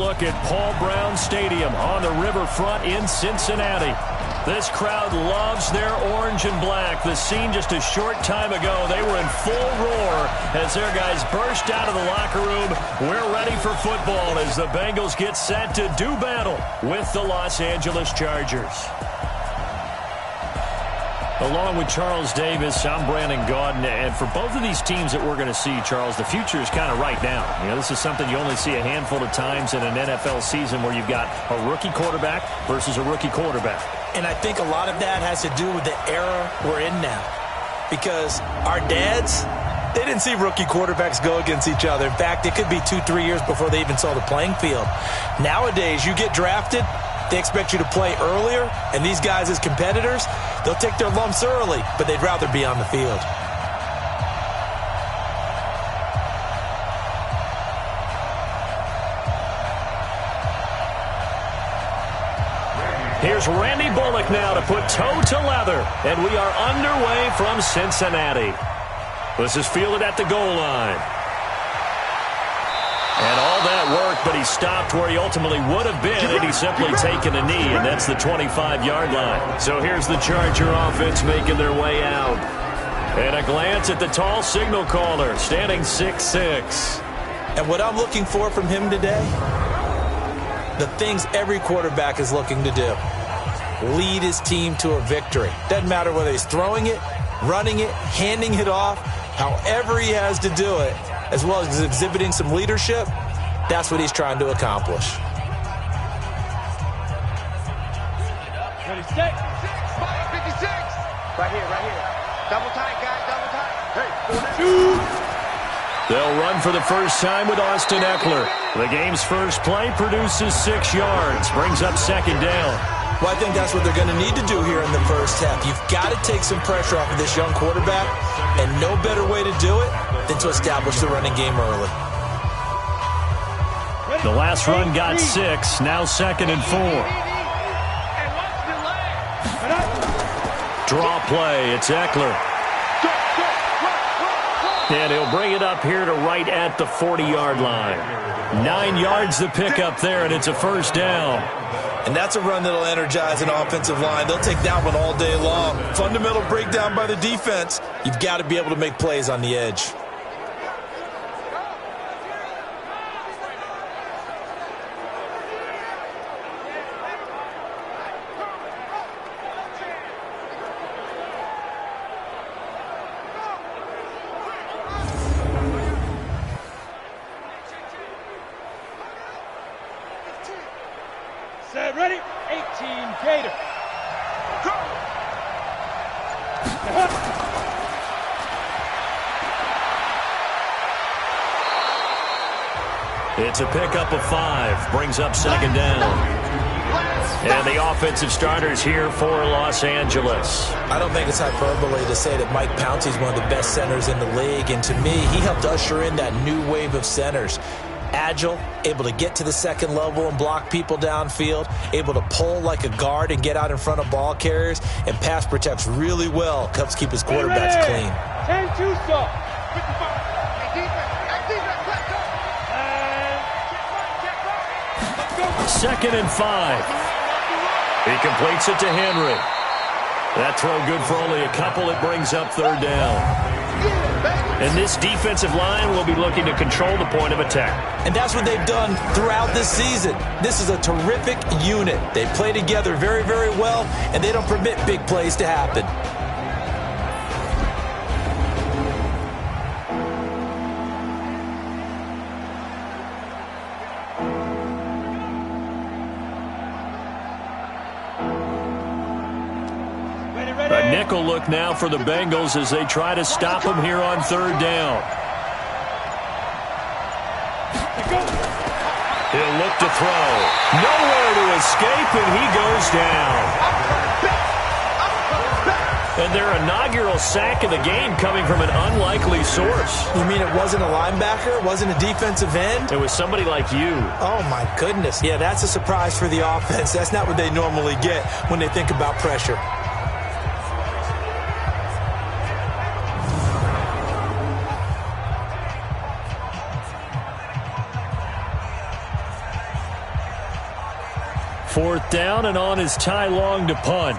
Look at Paul Brown Stadium on the riverfront in Cincinnati. This crowd loves their orange and black. The scene just a short time ago, they were in full roar as their guys burst out of the locker room. We're ready for football as the Bengals get set to do battle with the Los Angeles Chargers. Along with Charles Davis, I'm Brandon Gaudin, and for both of these teams that we're going to see, Charles, the future is kind of right now. You know, this is something you only see a handful of times in an NFL season where you've got a rookie quarterback versus a rookie quarterback. And I think a lot of that has to do with the era we're in now. Because our dads, they didn't see rookie quarterbacks go against each other. In fact, it could be 2-3 years before they even saw the playing field. Nowadays, you get drafted, they expect you to play earlier, and these guys as competitors, they'll take their lumps early, but they'd rather be on the field. Here's Randy Bullock now to put toe to leather, and we are underway from Cincinnati. This is fielded at the goal line. And all that work, but he stopped where he ultimately would have been had he simply taken a knee, and that's the 25-yard line. So here's the Charger offense making their way out. And a glance at the tall signal caller, standing 6'6". And what I'm looking for from him today, the things every quarterback is looking to do. Lead his team to a victory. Doesn't matter whether he's throwing it, running it, handing it off, however he has to do it, as well as exhibiting some leadership, that's what he's trying to accomplish. Ready, set. 56. Right here. Double tight, guys, double tight. Hey, They'll run for the first time with Austin Eckler. The game's first play produces 6 yards, brings up second down. Well, I think that's what they're going to need to do here in the first half. You've got to take some pressure off of this young quarterback, and no better way to do it than to establish the running game early. The last run got 6, now 2nd and 4. Draw play, it's Eckler. And he'll bring it up here to right at the 40-yard line. 9 yards to pick up there, and it's a first down. And that's a run that'll energize an offensive line. They'll take that one all day long. Fundamental breakdown by the defense. You've got to be able to make plays on the edge. set, ready, 18, Gator. Go! It's a pickup of 5, brings up second down. And the offensive starters here for Los Angeles. I don't think it's hyperbole to say that Mike Pouncey is one of the best centers in the league. And to me, he helped usher in that new wave of centers. Agile, able to get to the second level and block people downfield, able to pull like a guard and get out in front of ball carriers, and pass protects really well, helps keep his quarterbacks clean. 10-2 stop. 2nd and 5. He completes it to Henry. That throw good for only a couple. It brings up third down. And this defensive line will be looking to control the point of attack. And that's what they've done throughout this season. This is a terrific unit. They play together very, very well, and they don't permit big plays to happen. A nickel look now for the Bengals as they try to stop him here on third down. He'll look to throw. Nowhere to escape, and he goes down. And their inaugural sack of the game coming from an unlikely source. You mean it wasn't a linebacker? It wasn't a defensive end? It was somebody like you. Oh, my goodness. Yeah, that's a surprise for the offense. That's not what they normally get when they think about pressure. 4th down, and on is Ty Long to punt.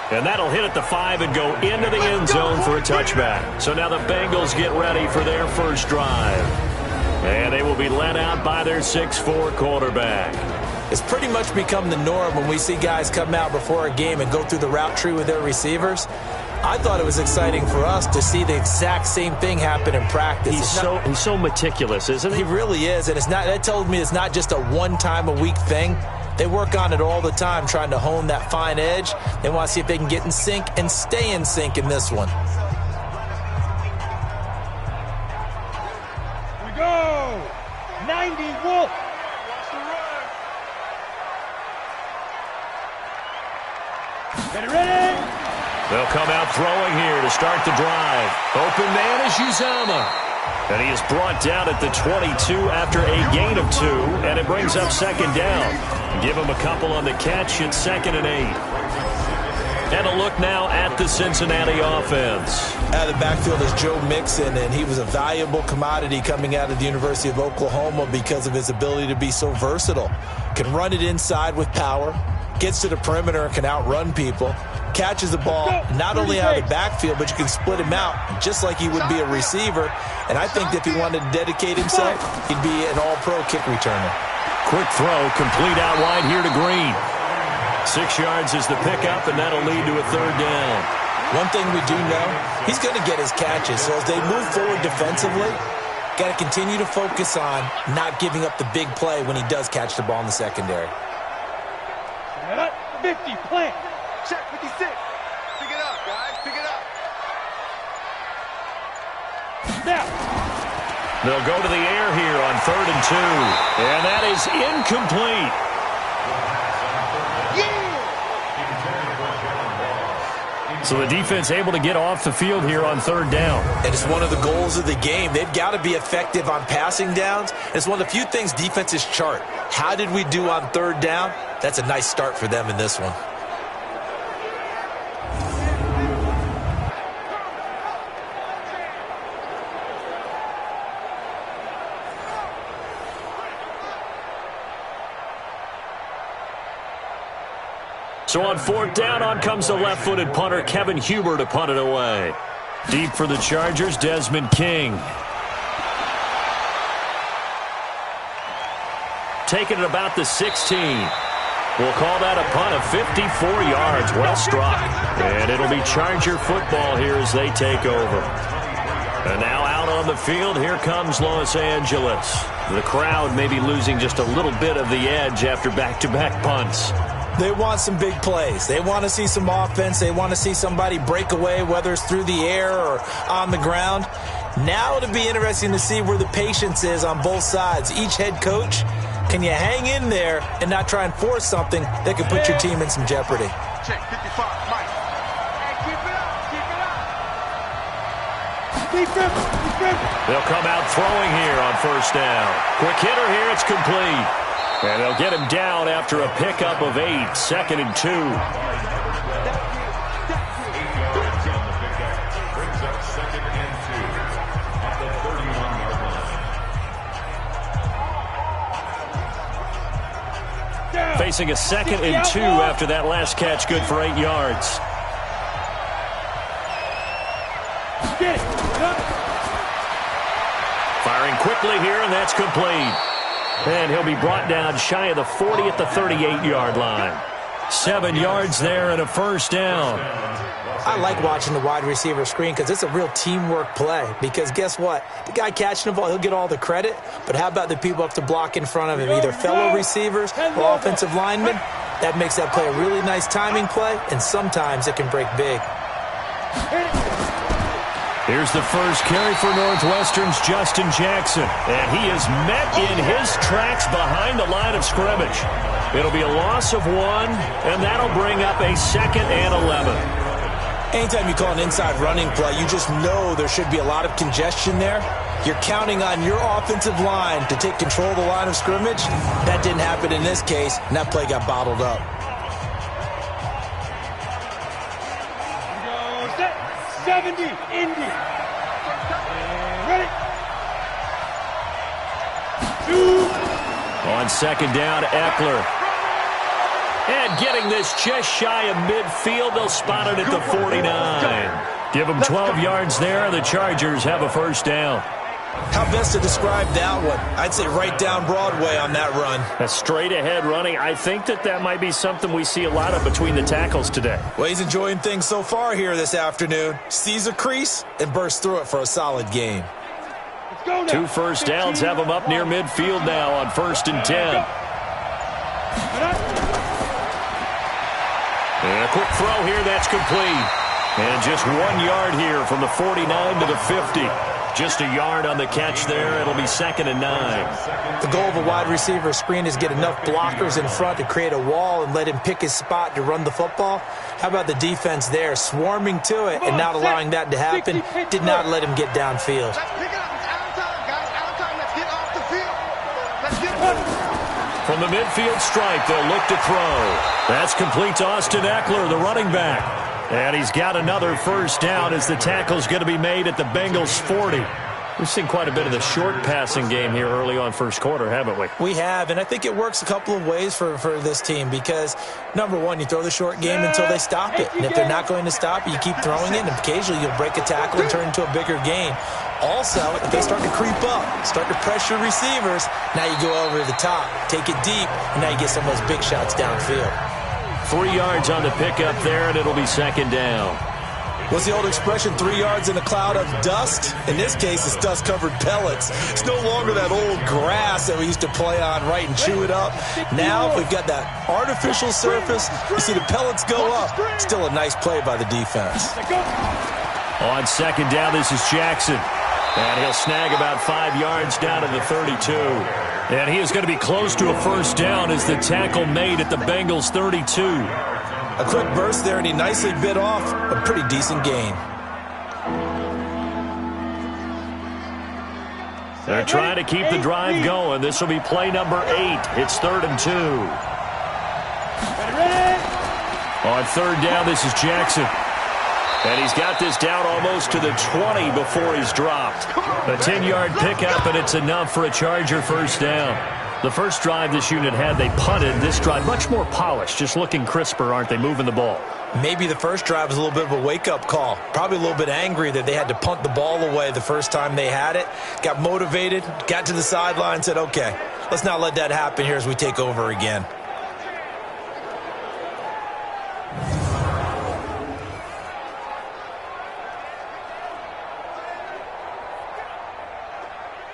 And that'll hit at the 5 and go into the end zone for a touchback. So now the Bengals get ready for their first drive. And they will be led out by their 6'4" quarterback. It's pretty much become the norm when we see guys come out before a game and go through the route tree with their receivers. I thought it was exciting for us to see the exact same thing happen in practice. He's so meticulous, isn't he? He really is, and that tells me it's not just a one-time-a-week thing. They work on it all the time, trying to hone that fine edge. They want to see if they can get in sync and stay in sync in this one. Here we go. 90 Wolf. Get ready. They'll come out throwing here to start the drive. Open man is Uzomah. And he is brought down at the 22 after a gain of 2, and it brings up 2nd down. Give him a couple on the catch at 2nd and 8. And a look now at the Cincinnati offense. Out of the backfield is Joe Mixon, and he was a valuable commodity coming out of the University of Oklahoma because of his ability to be so versatile. Can run it inside with power, gets to the perimeter and can outrun people, catches the ball not only out of the backfield, but you can split him out just like he would be a receiver. And I think if he wanted to dedicate himself, he'd be an all-pro kick returner. Quick throw, complete out wide here to Green. 6 yards is the pickup, and that'll lead to a 3rd down. One thing we do know, he's going to get his catches. So as they move forward defensively, got to continue to focus on not giving up the big play when he does catch the ball in the secondary. 50, plant. Check 56. Pick it up, guys. Pick it up. Now. They'll go to the air here on 3rd and 2. And that is incomplete. Yeah! So the defense able to get off the field here on 3rd down. And it's one of the goals of the game. They've got to be effective on passing downs. It's one of the few things defenses chart. How did we do on 3rd down? That's a nice start for them in this one. So on 4th down, on comes the left-footed punter, Kevin Huber, to punt it away. Deep for the Chargers, Desmond King. Taking it about the 16. We'll call that a punt of 54 yards. Well struck. And it'll be Charger football here as they take over. And now out on the field, here comes Los Angeles. The crowd may be losing just a little bit of the edge after back-to-back punts. They want some big plays. They want to see some offense. They want to see somebody break away, whether it's through the air or on the ground. Now it'll be interesting to see where the patience is on both sides. Each head coach, can you hang in there and not try and force something that could put your team in some jeopardy? Check 55, Mike. Hey, keep it up. Keep it up. They'll come out throwing here on 1st down. Quick hitter here, it's complete. And they'll get him down after a pickup of 8, 2nd and 2. Facing a 2nd and 2 after that last catch, good for 8 yards. Firing quickly here, and that's complete. And he'll be brought down shy of the 40 at the 38-yard line. 7 yards there and a 1st down. I like watching the wide receiver screen because it's a real teamwork play. Because guess what? The guy catching the ball, he'll get all the credit. But how about the people up to block in front of him, either fellow receivers or offensive linemen? That makes that play a really nice timing play, and sometimes it can break big. Here's the first carry for Northwestern's Justin Jackson. And he is met in his tracks behind the line of scrimmage. It'll be a loss of 1, and that'll bring up a 2nd and 11. Anytime you call an inside running play, you just know there should be a lot of congestion there. You're counting on your offensive line to take control of the line of scrimmage. That didn't happen in this case, and that play got bottled up. Set. 70, Indy. And ready. On second down, Eckler. And getting this just shy of midfield, they'll spot it at the 49. Give them 12 yards there. The Chargers have a first down. How best to describe that one? I'd say right down Broadway on that run. A straight-ahead running. I think that might be something we see a lot of between the tackles today. Well, he's enjoying things so far here this afternoon. Sees a crease and bursts through it for a solid game. Let's go now. 2 first downs have them up near midfield now on 1st and 10. And a quick throw here, that's complete. And just 1 yard here from the 49 to the 50. Just a yard on the catch there. It'll be 2nd and 9. The goal of a wide receiver screen is get enough blockers in front to create a wall and let him pick his spot to run the football. How about the defense there, swarming to it and not allowing that to happen? Did not let him get downfield. Let's pick it up. It's out of time, guys. Out of time. Let's get off the field. Let's get From the midfield stripe, they'll look to throw. That's complete to Austin Eckler, the running back. And he's got another first down as the tackle's going to be made at the Bengals 40. We've seen quite a bit of the short passing game here early on first quarter, haven't we? We have, and I think it works a couple of ways for this team because, number one, you throw the short game until they stop it. And if they're not going to stop it, you keep throwing it, and occasionally you'll break a tackle and turn it into a bigger game. Also, if they start to creep up, start to pressure receivers, now you go over the top, take it deep, and now you get some of those big shots downfield. 3 yards on the pickup there, and it'll be 2nd down. What's the old expression, 3 yards in a cloud of dust? In this case, it's dust-covered pellets. It's no longer that old grass that we used to play on, right, and chew it up. Now we've got that artificial surface. You see the pellets go up. Still a nice play by the defense. On 2nd down, this is Jackson. And he'll snag about 5 yards down to the 32. And he is going to be close to a first down as the tackle made at the Bengals 32. A quick burst there, and he nicely bit off a pretty decent gain. They're trying to keep the drive going. This will be play number 8. It's 3rd and 2. On 3rd down, this is Jackson. And he's got this down almost to the 20 before he's dropped. A 10-yard pickup, and it's enough for a Charger first down. The first drive this unit had, they punted. This drive, much more polished, just looking crisper, aren't they, moving the ball? Maybe the first drive was a little bit of a wake-up call. Probably a little bit angry that they had to punt the ball away the first time they had it. Got motivated, got to the sideline, said, okay, let's not let that happen here as we take over again.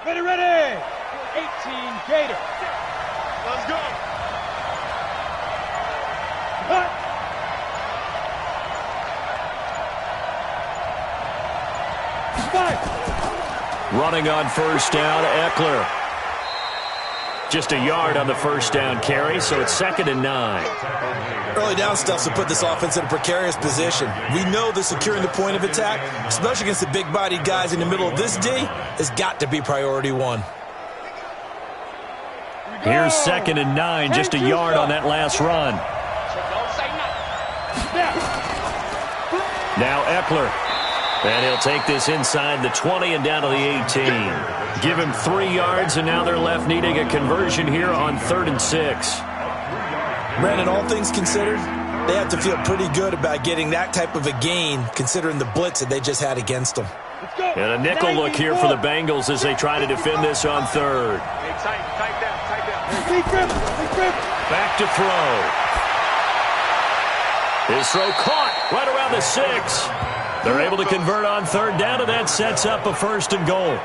Ready. 18 Gator. Let's go. Cut. Five. Running on first down, Eckler. Just a yard on the first down carry, so it's 2nd and 9. Early down stuff to put this offense in a precarious position. We know that securing the point of attack, especially against the big-bodied guys in the middle of this D, has got to be priority one. Here's 2nd and 9, just a yard on that last run. Now Eckler. And he'll take this inside the 20 and down to the 18. Give him 3 yards, and now they're left needing a conversion here on 3rd and 6. Brandon, all things considered, they have to feel pretty good about getting that type of a gain, considering the blitz that they just had against them. And a nickel look here for the Bengals as they try to defend this on 3rd. Hey, tight down. Back to throw. His throw caught right around the 6. They're able to convert on 3rd down, and that sets up a 1st and goal.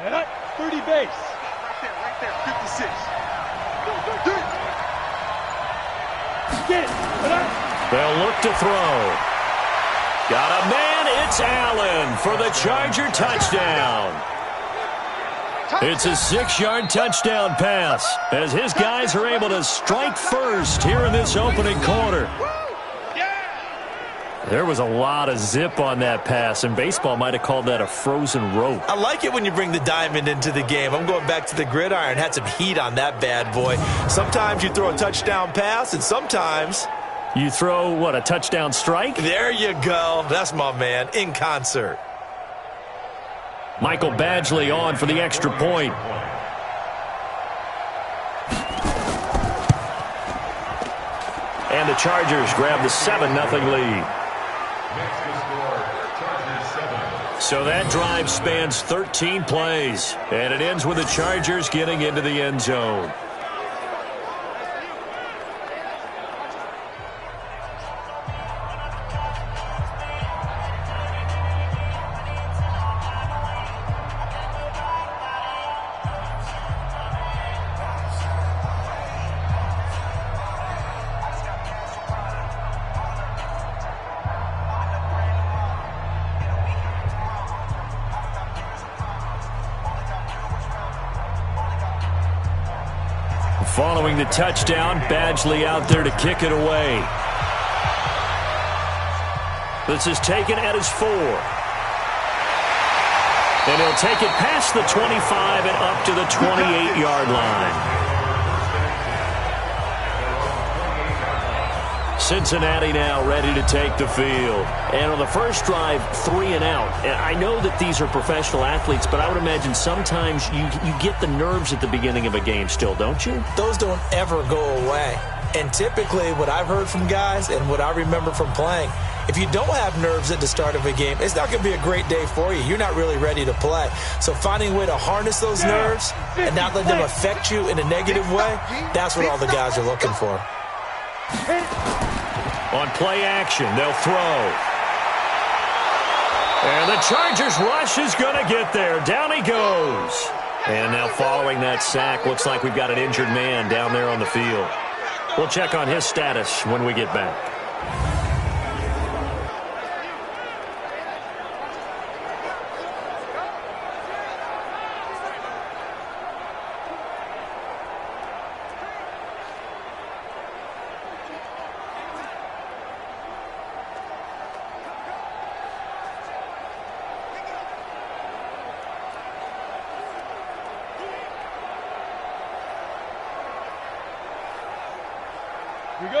Set up. 30 base. Right there. 56. Get it. Set up. They'll look to throw. Got a man, it's Allen for the Charger touchdown. It's a 6-yard touchdown pass as his guys are able to strike first here in this opening quarter. There was a lot of zip on that pass, and baseball might have called that a frozen rope. I like it when you bring the diamond into the game. I'm going back to the gridiron. Had some heat on that bad boy. Sometimes you throw a touchdown pass, and sometimes you throw, what, a touchdown strike? There you go. That's my man, in concert. Michael Badgley on for the extra point. And the Chargers grab the 7-0 lead. So that drive spans 13 plays, and it ends with the Chargers getting into the end zone. Following the touchdown, Badgley out there to kick it away. This is taken at his 4. And he'll take it past the 25 and up to the 28-yard line. Cincinnati now ready to take the field. And on the first drive, 3 and out. And I know that these are professional athletes, but I would imagine sometimes you get the nerves at the beginning of a game still, don't you? Those don't ever go away. And typically what I've heard from guys and what I remember from playing, if you don't have nerves at the start of a game, it's not going to be a great day for you. You're not really ready to play. So finding a way to harness those nerves and not let them affect you in a negative way, that's what all the guys are looking for. On play action, they'll throw. And the Chargers rush is going to get there. Down he goes. And now following that sack, looks like we've got an injured man down there on the field. We'll check on his status when we get back.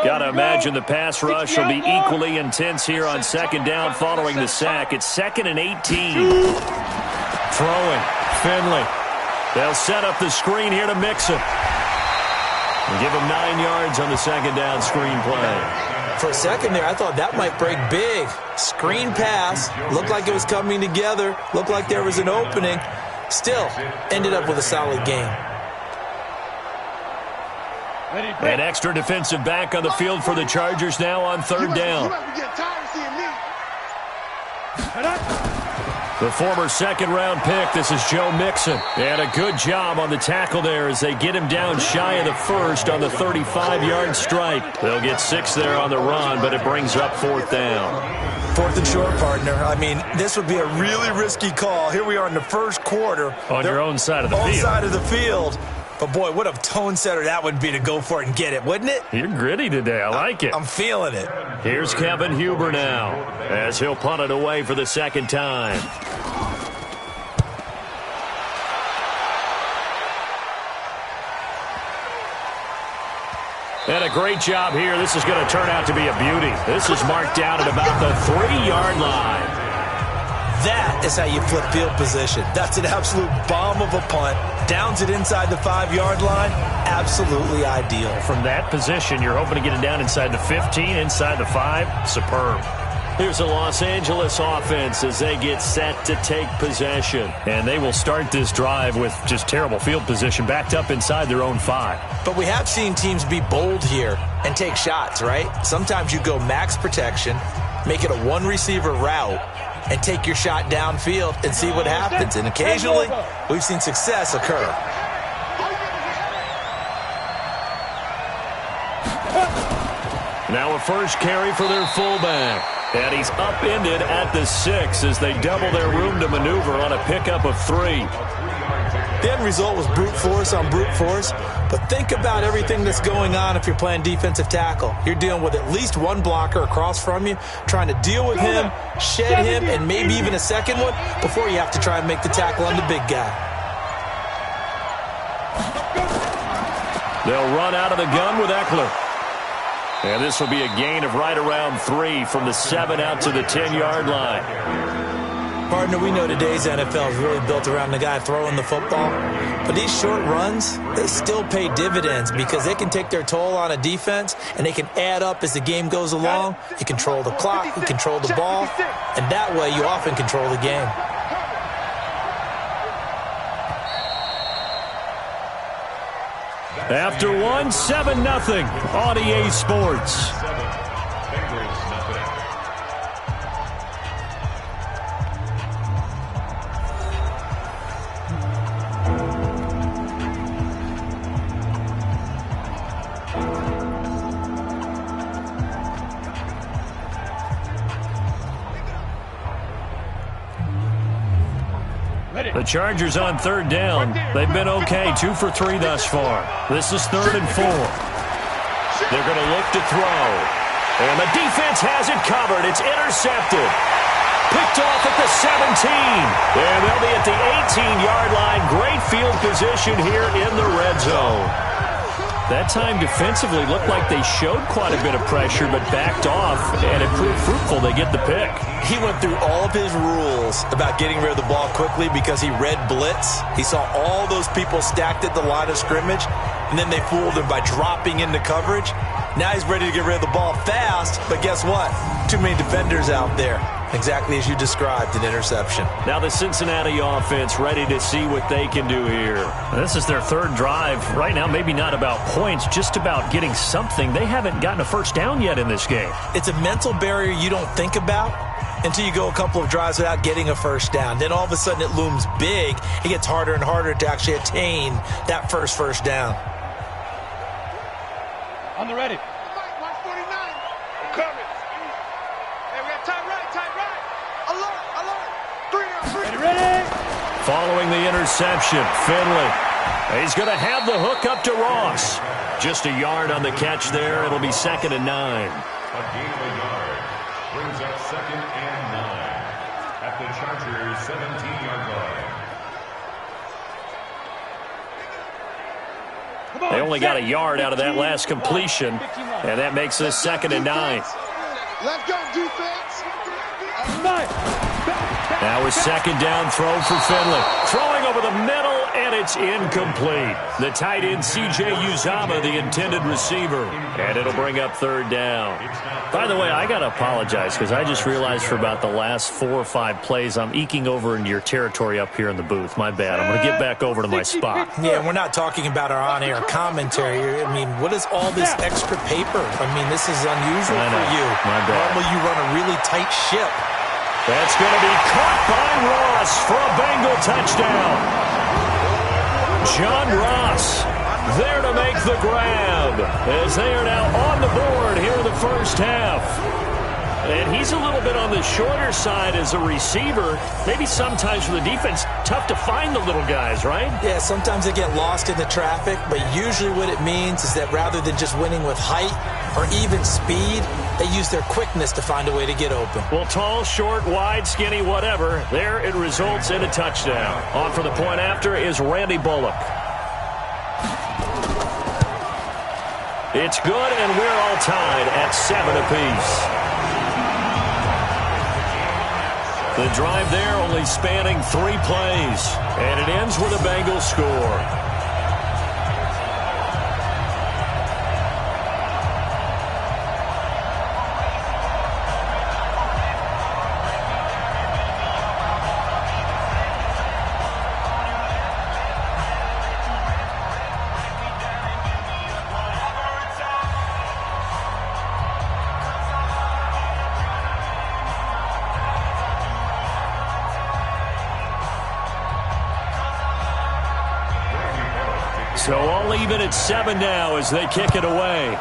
Got to imagine the pass rush will be equally intense here on second down following the sack. It's 2nd and 18. Throwing. Finley. They'll set up the screen here to Mixon. And give him 9 yards on the second down screen play. For a second there, I thought that might break big. Screen pass. Looked like it was coming together. Looked like there was an opening. Still, ended up with a solid game. An extra defensive back on the field for the Chargers now on third down. The former second-round pick, this is Joe Mixon. And a good job on the tackle there as they get him down shy of the first on the 35-yard strike. They'll get 6 there on the run, but it brings up 4th down. 4th and short, partner. I mean, this would be a really risky call. Here we are in the first quarter. On your own side of the field. On side of the field. But, boy, what a tone setter that would be to go for it and get it, wouldn't it? You're gritty today. I like it. I'm feeling it. Here's Kevin Huber now as he'll punt it away for the second time. And a great job here. This is going to turn out to be a beauty. This is marked down at about the 3-yard line. That is how you flip field position. That's an absolute bomb of a punt. Downs it inside the 5-yard line. Absolutely ideal. From that position, you're hoping to get it down inside the 15, inside the 5. Superb. Here's the Los Angeles offense as they get set to take possession. And they will start this drive with just terrible field position, backed up inside their own 5. But we have seen teams be bold here and take shots, right? Sometimes you go max protection, make it a one-receiver route, and take your shot downfield and see what happens. And occasionally, we've seen success occur. Now a first carry for their fullback. And he's upended at the 6 as they double their room to maneuver on a pickup of 3. The end result was brute force on brute force, but think about everything that's going on if you're playing defensive tackle. You're dealing with at least one blocker across from you, trying to deal with him, shed him, and maybe even a second one before you have to try and make the tackle on the big guy. They'll run out of the gun with Eckler. And this will be a gain of right around 3 from the 7 out to the 10-yard line. Partner, we know today's NFL is really built around the guy throwing the football. But these short runs, they still pay dividends because they can take their toll on a defense and they can add up as the game goes along. You control the clock, you control the ball, and that way you often control the game. After 1, 7-0 on EA Sports. The Chargers on 3rd down. They've been okay, 2 for 3 thus far. This is 3rd and 4. They're going to look to throw. And the defense has it covered. It's intercepted. Picked off at the 17. And they'll be at the 18-yard line. Great field position here in the red zone. That time defensively looked like they showed quite a bit of pressure but backed off, and it proved fruitful. They get the pick. He went through all of his rules about getting rid of the ball quickly because he read blitz. He saw all those people stacked at the line of scrimmage, and then they fooled him by dropping into coverage. Now he's ready to get rid of the ball fast, but guess what? Too many defenders out there. Exactly as you described, an interception. Now the Cincinnati offense ready to see what they can do here. This is their 3rd drive. Right now, maybe not about points, just about getting something. They haven't gotten a first down yet in this game. It's a mental barrier you don't think about until you go a couple of drives without getting a first down. Then all of a sudden it looms big. It gets harder and harder to actually attain that first down. On the ready. 149. Coming. Hey, we got time right. Alert. 3 down. Ready. Following the interception, Finley. He's going to have the hook up to Ross. Just a yard on the catch there. It'll be 2nd and 9. A gain of a yard brings up 2nd and 9 at the Chargers' 17-yard line. They only got a yard out of that last completion, and that makes this 2nd and 9. Let's go, defense. Now a 2nd down throw for Finley. Throwing over the middle, and it's incomplete. The tight end, C.J. Uzama, the intended receiver. And it'll bring up 3rd down. By the way, I got to apologize because I just realized for about the last 4 or 5 plays, I'm eking over into your territory up here in the booth. My bad. I'm going to get back over to my spot. Yeah, we're not talking about our on-air commentary. I mean, what is all this extra paper? I mean, this is unusual for you. My bad. Normally you run a really tight ship. That's going to be caught by Ross for a Bengal touchdown. John Ross there to make the grab as they are now on the board here in the first half. And he's a little bit on the shorter side as a receiver. Maybe sometimes for the defense, tough to find the little guys, right? Yeah, sometimes they get lost in the traffic, but usually what it means is that rather than just winning with height or even speed, they use their quickness to find a way to get open. Well, tall, short, wide, skinny, whatever, there it results in a touchdown. On for the point after is Randy Bullock. It's good, and we're all tied at 7 apiece. The drive there only spanning 3 plays, and it ends with a Bengals score. So all even at 7 now as they kick it away.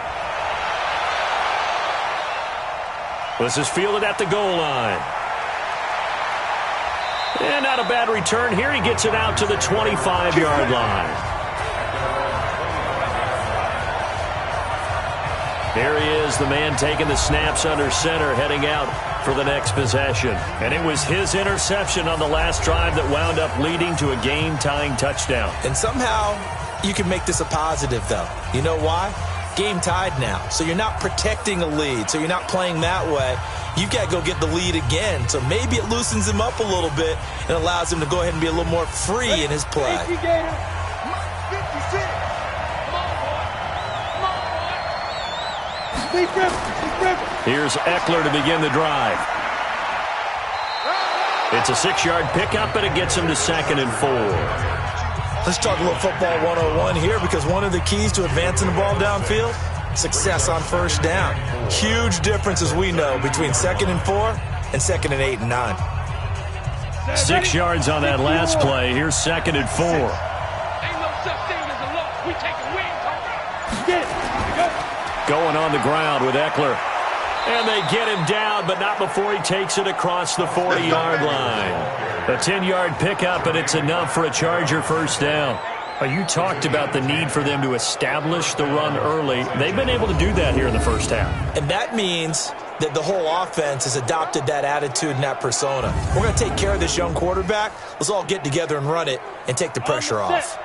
This is fielded at the goal line. And not a bad return here. He gets it out to the 25-yard line. Here he is, the man taking the snaps under center, heading out for the next possession. And it was his interception on the last drive that wound up leading to a game-tying touchdown. And somehow you can make this a positive, though. You know why? Game tied now. So you're not protecting a lead. So you're not playing that way. You've got to go get the lead again. So maybe it loosens him up a little bit and allows him to go ahead and be a little more free in his play. Here's Eckler to begin the drive. It's a 6-yard pickup, and it gets him to 2nd and 4. Let's talk a little football 101 here, because one of the keys to advancing the ball downfield, success on first down. Huge difference, as we know, between 2nd and 4 and 2nd and 8 and 9. 6 yards on that last play. Here's 2nd and 4. Ain't no such thing as a loss. We take a win. Get it. Going on the ground with Eckler. And they get him down, but not before he takes it across the 40-yard line. A 10-yard pickup, and it's enough for a Charger first down. You talked about the need for them to establish the run early. They've been able to do that here in the first half. And that means that the whole offense has adopted that attitude and that persona. We're going to take care of this young quarterback. Let's all get together and run it and take the pressure off.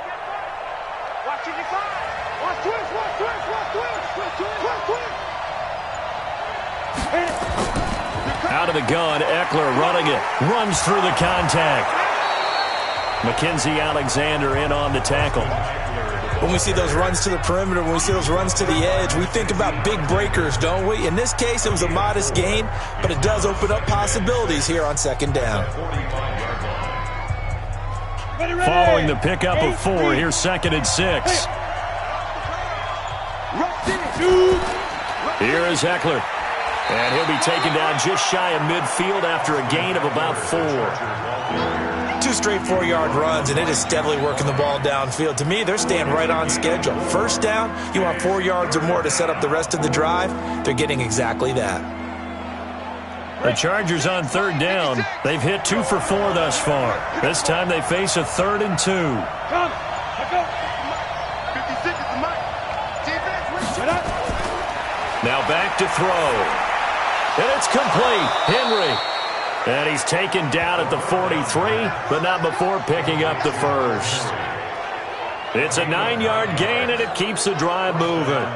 Out of the gun, Eckler running it. Runs through the contact. Mackenzie Alexander in on the tackle. When we see those runs to the perimeter, when we see those runs to the edge, we think about big breakers, don't we? In this case, it was a modest gain, but it does open up possibilities here on 2nd down. Following the pickup of 4, here's 2nd and 6. Here is Eckler. And he'll be taken down just shy of midfield after a gain of about 4. 2 straight 4-yard runs, and it is steadily working the ball downfield. To me, they're staying right on schedule. First down, you want 4 yards or more to set up the rest of the drive. They're getting exactly that. The Chargers on 3rd down. They've hit 2 for 4 thus far. This time they face a 3rd and 2. Come. Let's go. 56 is the mic. Defense, Shut up. Now back to throw. And it's complete. Henry. And he's taken down at the 43, but not before picking up the first. It's a 9-yard gain, and it keeps the drive moving.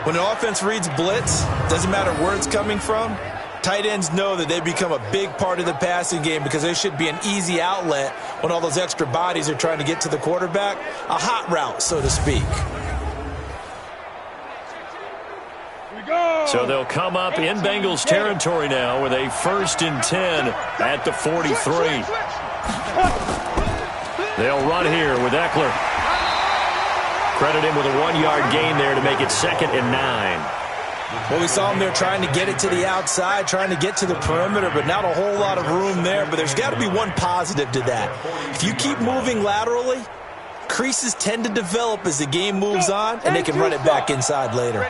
When an offense reads blitz, doesn't matter where it's coming from, tight ends know that they become a big part of the passing game because they should be an easy outlet when all those extra bodies are trying to get to the quarterback. A hot route, so to speak. So they'll come up in Bengals territory now with a 1st and 10 at the 43. They'll run here with Eckler. Credit him with a 1-yard gain there to make it 2nd and 9. Well, we saw him there trying to get it to the outside, trying to get to the perimeter, but not a whole lot of room there. But there's got to be one positive to that. If you keep moving laterally, creases tend to develop as the game moves on, and they can run it back inside later.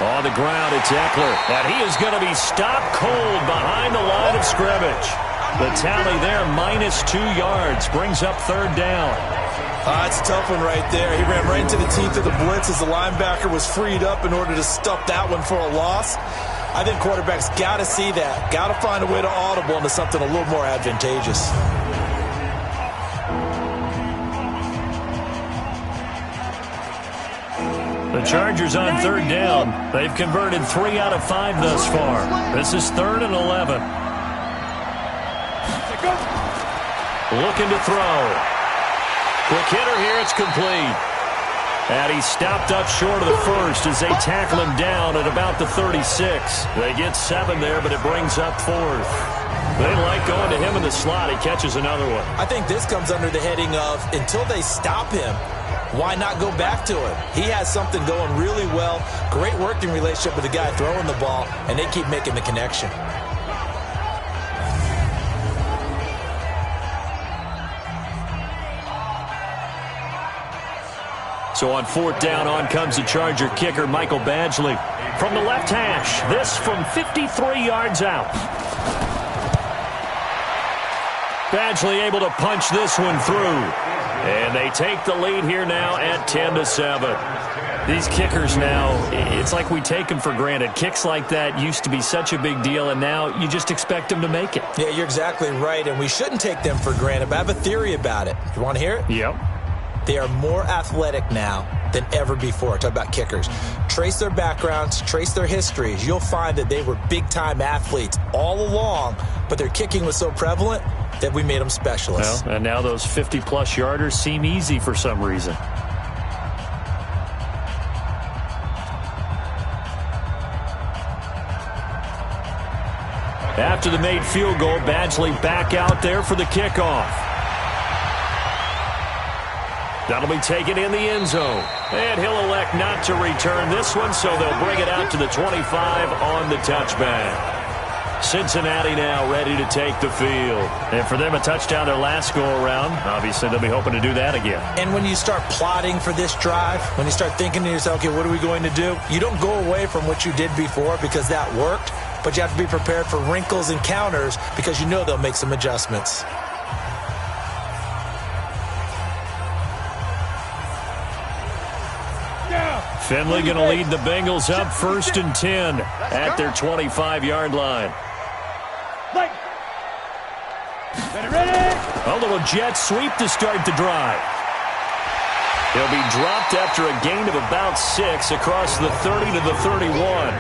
On the ground, it's Eckler. And he is going to be stopped cold behind the line of scrimmage. The tally there, -2 yards, brings up 3rd down. It's a tough one right there. He ran right into the teeth of the blitz as the linebacker was freed up in order to stuff that one for a loss. I think quarterbacks got to see that. Got to find a way to audible into something a little more advantageous. The Chargers on 3rd down. They've converted 3 out of 5 thus far. This is 3rd and 11. Looking to throw. Quick hitter here. It's complete. And he's stopped up short of the first as they tackle him down at about the 36. They get 7 there, but it brings up 4th. They like going to him in the slot. He catches another one. I think this comes under the heading of until they stop him, why not go back to him? He has something going really well. Great working relationship with the guy throwing the ball, and they keep making the connection. So on 4th down, on comes the Charger kicker, Michael Badgley. From the left hash, this from 53 yards out. Badgley able to punch this one through. And they take the lead here now at 10-7. These kickers now, it's like we take them for granted. Kicks like that used to be such a big deal, and now you just expect them to make it. Yeah, you're exactly right, and we shouldn't take them for granted, but I have a theory about it. You want to hear it? Yep. They are more athletic now than ever before. Talk about kickers. Trace their backgrounds, trace their histories. You'll find that they were big-time athletes all along, but their kicking was so prevalent that we made them specialists. Well, and now those 50-plus yarders seem easy for some reason. After the made field goal, Badgley back out there for the kickoff. That'll be taken in the end zone. And he'll elect not to return this one, so they'll bring it out to the 25 on the touchback. Cincinnati now ready to take the field. And for them, a touchdown their last go-around. Obviously, they'll be hoping to do that again. And when you start plotting for this drive, when you start thinking to yourself, okay, what are we going to do? You don't go away from what you did before because that worked, but you have to be prepared for wrinkles and counters because you know they'll make some adjustments. Finley going to lead the Bengals up 1st and 10 at their 25-yard line. A little jet sweep to start the drive. He'll be dropped after a gain of about 6 across the 30 to the 31.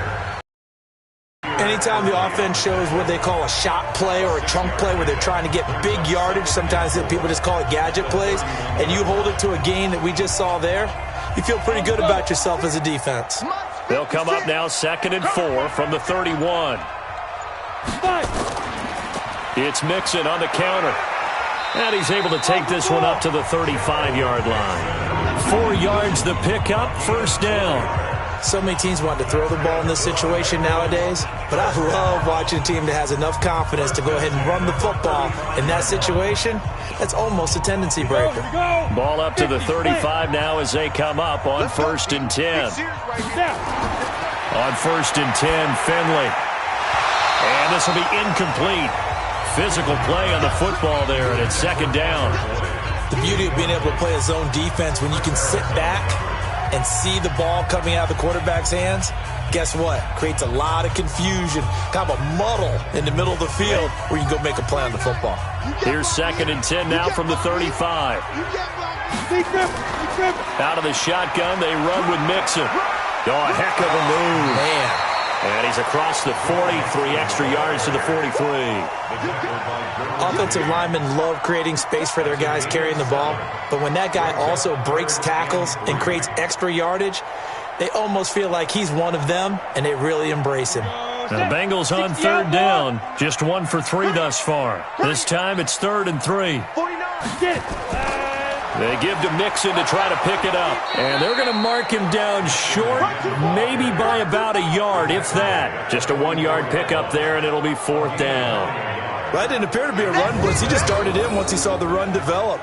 Anytime the offense shows what they call a shot play or a chunk play where they're trying to get big yardage, sometimes people just call it gadget plays, and you hold it to a gain that we just saw there, you feel pretty good about yourself as a defense. They'll come up now 2nd and 4 from the 31. It's Mixon on the counter. And he's able to take this one up to the 35-yard line. 4 yards the pickup, 1st down. So many teams want to throw the ball in this situation nowadays, but I love watching a team that has enough confidence to go ahead and run the football. In that situation, that's almost a tendency breaker. Ball up to the 35 now as they come up on 1st and 10. On 1st and 10, Finley. And this will be incomplete. Physical play on the football there, and it's 2nd down. The beauty of being able to play a zone defense when you can sit back and see the ball coming out of the quarterback's hands, guess what? Creates a lot of confusion, kind of a muddle in the middle of the field where you can go make a play on the football. Here's 2nd and 10 now from the 35. Out of the shotgun, they run with Mixon. Oh, a heck of a move. Man. And he's across the 40, 3 extra yards to the 43. Offensive linemen love creating space for their guys carrying the ball, but when that guy also breaks tackles and creates extra yardage, they almost feel like he's one of them, and they really embrace him. The Bengals on 3rd down, just 1 for 3 thus far. This time it's 3rd and 3. They give to Mixon to try to pick it up. And they're going to mark him down short, maybe by about a yard, if that. Just a 1-yard pickup there, and it'll be 4th down. That didn't appear to be a run blitz. He just darted in once he saw the run develop.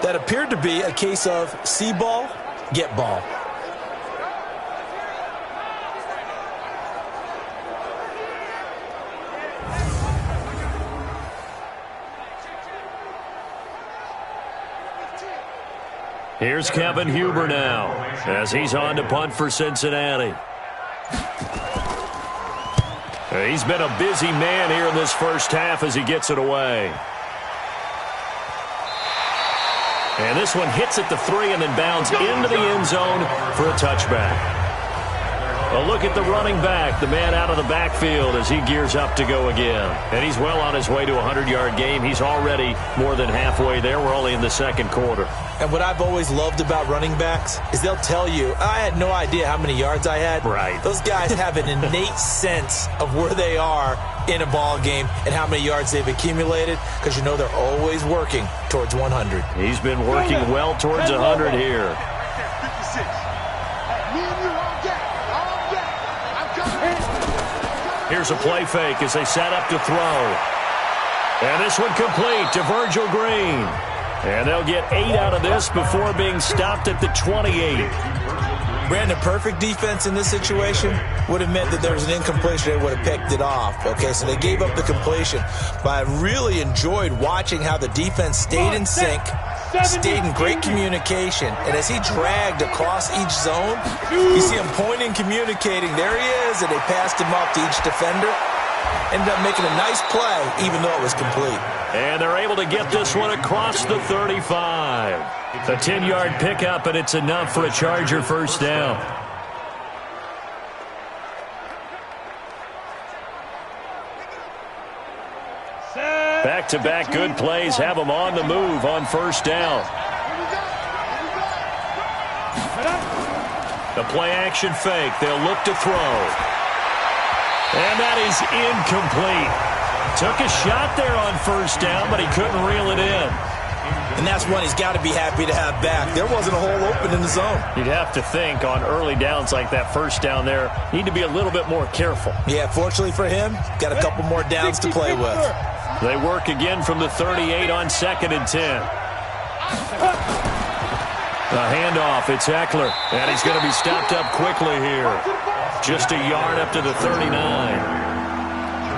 That appeared to be a case of see ball, get ball. Here's Kevin Huber now as he's on to punt for Cincinnati. He's been a busy man here in this first half as he gets it away. And this one hits at the 3 and then bounds into the end zone for a touchback. A look at the running back, the man out of the backfield as he gears up to go again. And he's well on his way to a 100-yard game. He's already more than halfway there. We're only in the 2nd quarter. And what I've always loved about running backs is they'll tell you, I had no idea how many yards I had. Right. Those guys have an innate sense of where they are in a ball game and how many yards they've accumulated because you know they're always working towards 100. He's been working well towards 100 here. Here's a play fake as they set up to throw. And this one complete to Virgil Green. And they'll get 8 out of this before being stopped at the 28. Brandon, perfect defense in this situation would have meant that there was an incompletion. They would have picked it off. Okay, so they gave up the completion. But I really enjoyed watching how the defense stayed in sync, stayed in great communication. And as he dragged across each zone, you see him pointing, communicating. There he is, and they passed him off to each defender. Ended up making a nice play, even though it was complete. And they're able to get this one across the 35. A 10-yard pickup, and it's enough for a Charger first down. Back-to-back good plays have them on the move on first down. The play-action fake. They'll look to throw. And that is incomplete. Took a shot there on first down, but he couldn't reel it in. And that's one he's got to be happy to have back. There wasn't a hole open in the zone. You'd have to think on early downs like that first down there, need to be a little bit more careful. Yeah, fortunately for him, got a couple more downs to play with. They work again from the 38 on 2nd and 10. The handoff, it's Eckler, and he's going to be stopped up quickly here. Just a yard up to the 39.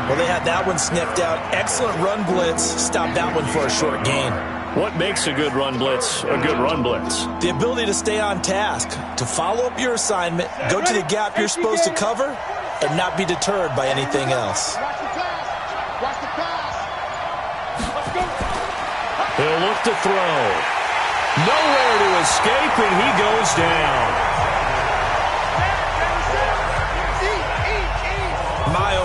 Well, they had that one sniffed out. Excellent run blitz. Stopped that one for a short gain. What makes a good run blitz a good run blitz? The ability to stay on task, to follow up your assignment, go to the gap you're supposed to cover, and not be deterred by anything else. Watch the pass. Let's go. He'll look to throw. Nowhere to escape, and he goes down.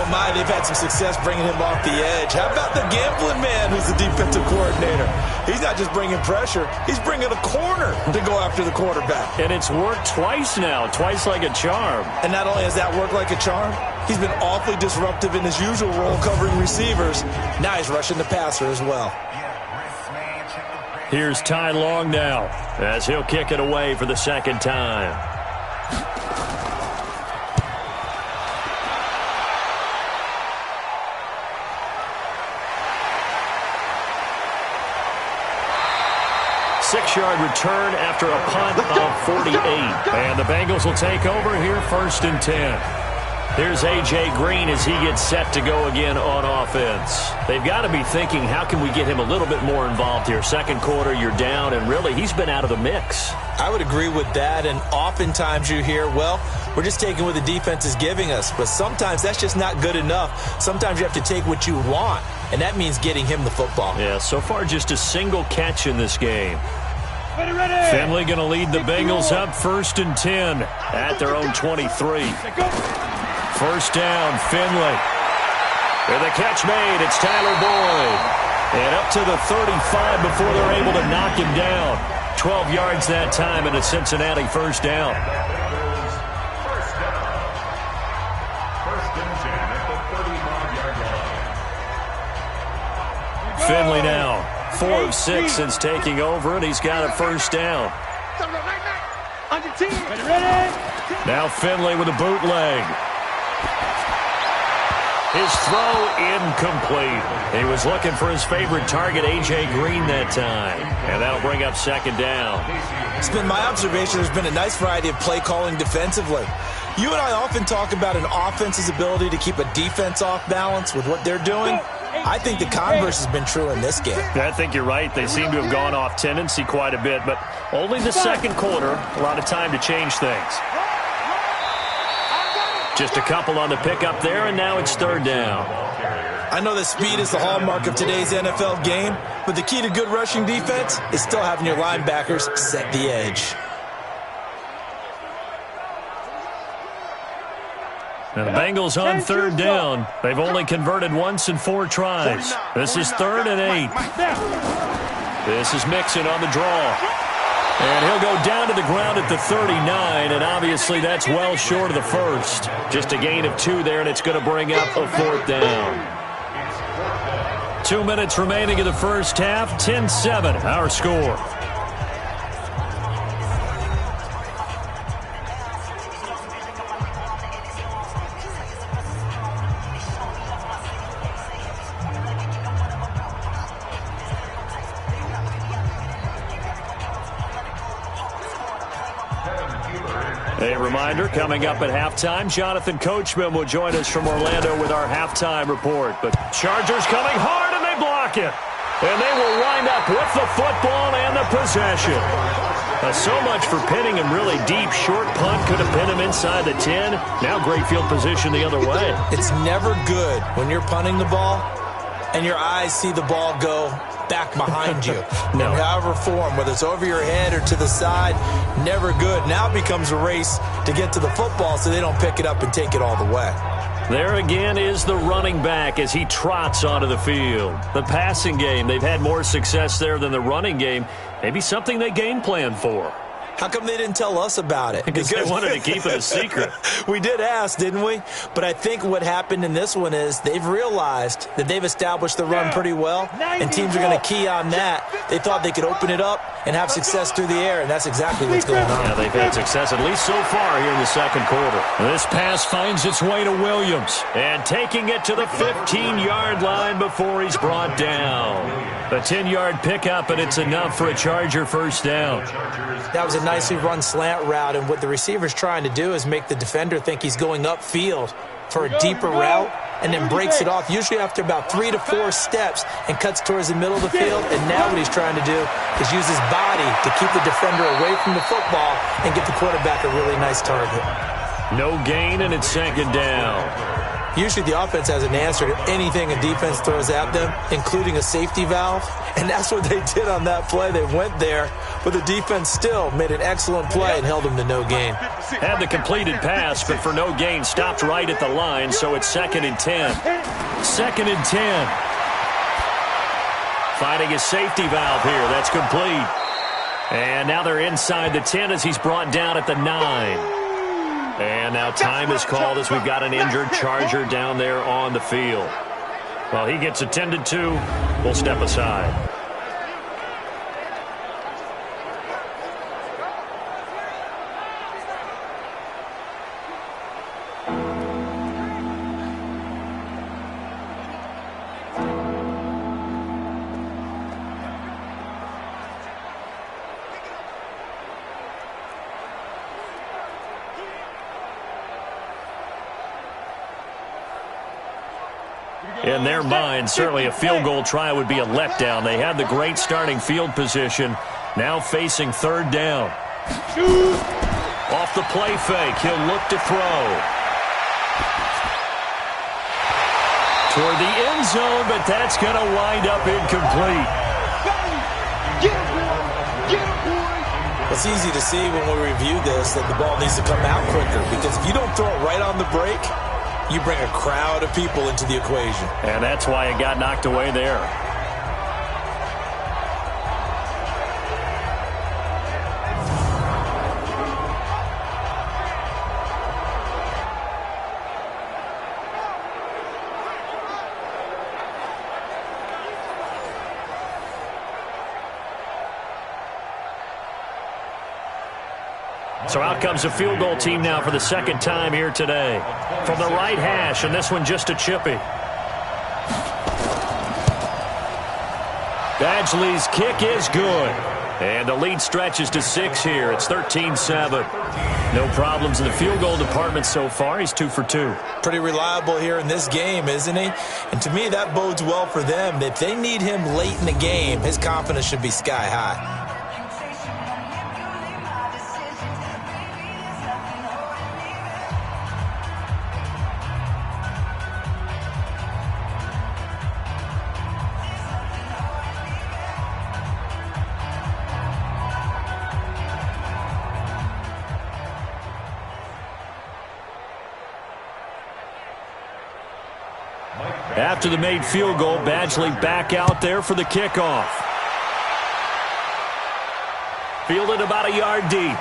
My, they've had some success bringing him off the edge. How about the gambling man who's the defensive coordinator? He's not just bringing pressure, he's bringing a corner to go after the quarterback. And it's worked twice now, twice like a charm. And not only has that worked like a charm, he's been awfully disruptive in his usual role covering receivers. Now he's rushing the passer as well. Here's Ty Long now, as he'll kick it away for the second time. Six-yard return after a punt of 48. And the Bengals will take over here 1st and 10. Here's A.J. Green as he gets set to go again on offense. They've got to be thinking, how can we get him a little bit more involved here? Second quarter, you're down, and really, he's been out of the mix. I would agree with that, and oftentimes you hear, well, we're just taking what the defense is giving us. But sometimes that's just not good enough. Sometimes you have to take what you want, and that means getting him the football. Yeah, so far just a single catch in this game. Ready. Finley going to lead the Bengals up 1st and 10 at their own 23. First down, Finley. With a catch made, it's Tyler Boyd. And up to the 35 before they're able to knock him down. 12 yards that time and a Cincinnati first down. First down. 1st and 10 at the 35-yard line. Finley now, 4 of 6 since taking over, and he's got a first down. Ready. Now Finley with a bootleg. His throw incomplete. He was looking for his favorite target, A.J. Green, that time. And that'll bring up 2nd down. It's been my observation there's been a nice variety of play calling defensively. You and I often talk about an offense's ability to keep a defense off balance with what they're doing. I think the converse has been true in this game. I think you're right. They seem to have gone off tendency quite a bit, but only the second quarter, a lot of time to change things. Just a couple on the pickup there, and now it's 3rd down. I know that speed is the hallmark of today's NFL game, but the key to good rushing defense is still having your linebackers set the edge. Now the Bengals on 3rd down. They've only converted once in 4 tries. This is 3rd and 8. This is Mixon on the draw. And he'll go down to the ground at the 39, and obviously that's well short of the first. Just a gain of 2 there, and it's going to bring up a 4th down. 2 minutes remaining in the first half, 10-7, our score. A reminder, coming up at halftime, Jonathan Coachman will join us from Orlando with our halftime report. But Chargers coming hard, and they block it. And they will wind up with the football and the possession. So much for pinning him really deep. Short punt could have pinned him inside the 10. Now great field position the other way. It's never good when you're punting the ball and your eyes see the ball go back behind you. No. In however form, whether it's over your head or to the side, never good. Now it becomes a race to get to the football so they don't pick it up and take it all the way. There again is the running back as he trots onto the field. The passing game, they've had more success there than the running game. Maybe something they game plan for. How come they didn't tell us about it? Because they wanted to keep it a secret. We did ask, didn't we? But I think what happened in this one is they've realized that they've established the run pretty well, and teams are going to key on that. They thought they could open it up and have success through the air, and that's exactly what's going on. Yeah, they've had success at least so far here in the second quarter. This pass finds its way to Williams, and taking it to the 15-yard line before he's brought down. A 10-yard pickup, and it's enough for a Charger first down. That was a nicely run slant route, and what the receiver's trying to do is make the defender think he's going upfield for a deeper route and then breaks it off, usually after about 3 to 4 steps, and cuts towards the middle of the field. And now what he's trying to do is use his body to keep the defender away from the football and get the quarterback a really nice target. No gain, and it's second down. Usually the offense has an answer to anything a defense throws at them, including a safety valve. And that's what they did on that play. They went there, but the defense still made an excellent play and held them to no gain. Had the completed pass, but for no gain, stopped right at the line, so it's 2nd and 10. 2nd and 10. Finding his safety valve here. That's complete. And now they're inside the 10 as he's brought down at the 9. And now time is called as we've got an injured Charger down there on the field. Well, he gets attended to. We'll step aside. In their mind, certainly a field goal try would be a letdown. They had the great starting field position. Now facing 3rd down. Off the play fake, he'll look to throw. Toward the end zone, but that's going to wind up incomplete. It's easy to see when we review this that the ball needs to come out quicker, because if you don't throw it right on the break, you bring a crowd of people into the equation. And that's why it got knocked away there. So out comes a field goal team now for the second time here today. From the right hash, and this one just a chippy. Badgley's kick is good. And the lead stretches to 6 here. It's 13-7. No problems in the field goal department so far. He's 2 for 2. Pretty reliable here in this game, isn't he? And to me, that bodes well for them. If they need him late in the game, his confidence should be sky high. After the made field goal, Badgley back out there for the kickoff. Fielded about a yard deep.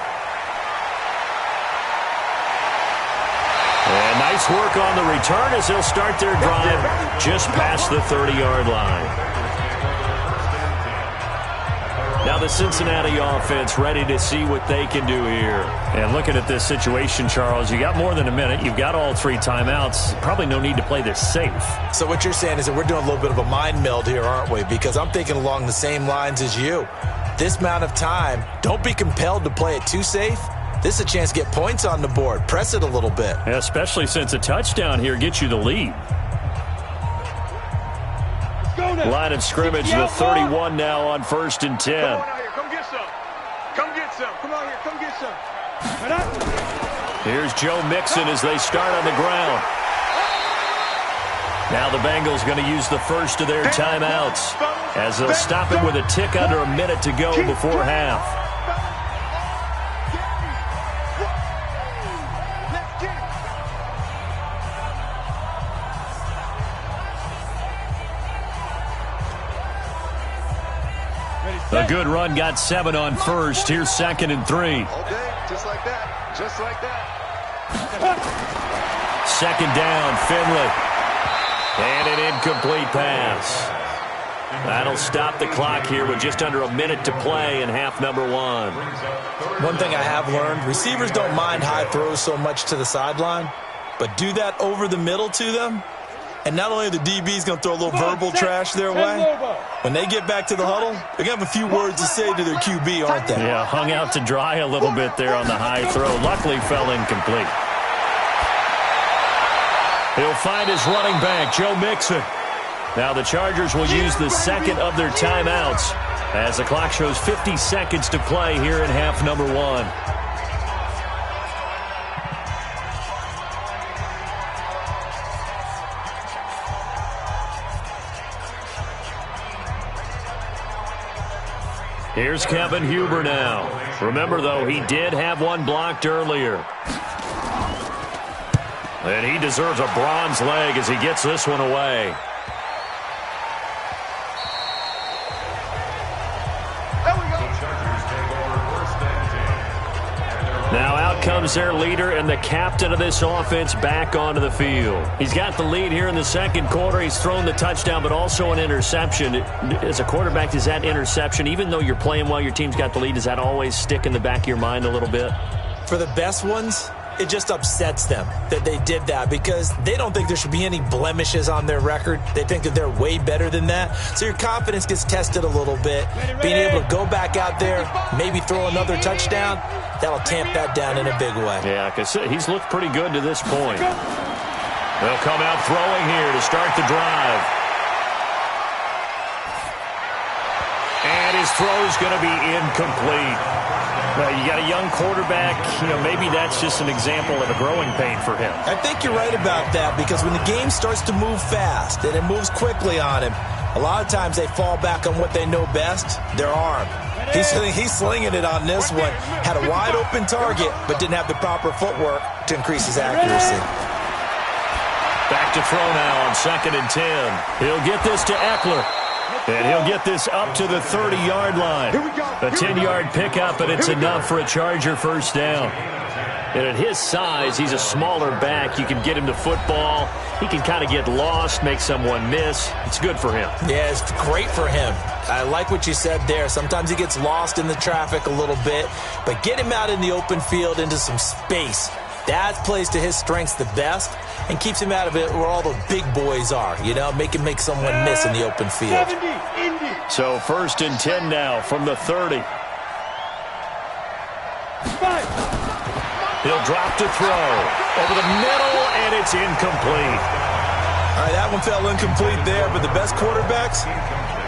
And nice work on the return as they'll start their drive just past the 30-yard line. Now the Cincinnati offense ready to see what they can do here. And looking at this situation, Charles, you got more than a minute. You've got all 3 timeouts. Probably no need to play this safe. So what you're saying is that we're doing a little bit of a mind meld here, aren't we? Because I'm thinking along the same lines as you. This amount of time, don't be compelled to play it too safe. This is a chance to get points on the board. Press it a little bit. Yeah, especially since a touchdown here gets you the lead. Line of scrimmage, the 31 now on 1st and 10. Come on out here. Come get some. Come get some. Come on here. Come get some. Here's Joe Mixon as they start on the ground. Now the Bengals going to use the first of their timeouts as they'll stop it with a tick under a minute to go before half. A good run got 7 on first. Here's 2nd and 3. Okay, just like that. Just like that. 2nd down, Finley. And an incomplete pass. That'll stop the clock here with just under a minute to play in half number 1. One thing I have learned, receivers don't mind high throws so much to the sideline, but do that over the middle to them, and not only are the DBs going to throw a little verbal trash their way, when they get back to the huddle, they're going to have a few words to say to their QB, aren't they? Yeah, hung out to dry a little bit there on the high throw. Luckily fell incomplete. He'll find his running back, Joe Mixon. Now the Chargers will use the 2nd of their timeouts as the clock shows 50 seconds to play here in half number 1. Here's Kevin Huber now. Remember, though, he did have one blocked earlier. And he deserves a bronze leg as he gets this one away. Now out comes their leader and the captain of this offense back onto the field. He's got the lead here in the 2nd quarter. He's thrown the touchdown, but also an interception. As a quarterback, does that interception, even though you're playing well, your team's got the lead, does that always stick in the back of your mind a little bit? For the best ones, it just upsets them that they did that because they don't think there should be any blemishes on their record. They think that they're way better than that. So your confidence gets tested a little bit. Being able to go back out there, maybe throw another touchdown, that'll tamp that down in a big way. Yeah, because he's looked pretty good to this point. They'll come out throwing here to start the drive. And his throw's going to be incomplete. You got a young quarterback, maybe that's just an example of a growing pain for him. I think you're right about that because when the game starts to move fast and it moves quickly on him, a lot of times they fall back on what they know best, their arm. He's slinging it on this one. Had a wide open target, but didn't have the proper footwork to increase his accuracy. Back to throw now on 2nd and 10. He'll get this to Eckler. And he'll get this up to the 30-yard line. A 10-yard pickup, and it's enough for a Charger first down. And at his size, he's a smaller back. You can get him to football. He can kind of get lost, make someone miss. It's good for him. Yeah, it's great for him. I like what you said there. Sometimes he gets lost in the traffic a little bit, but get him out in the open field into some space. That plays to his strengths the best and keeps him out of it where all the big boys are, make someone miss in the open field. So 1st and 10 now from the 30. He'll drop to throw. Over the middle, and it's incomplete. All right, that one fell incomplete there, but the best quarterbacks,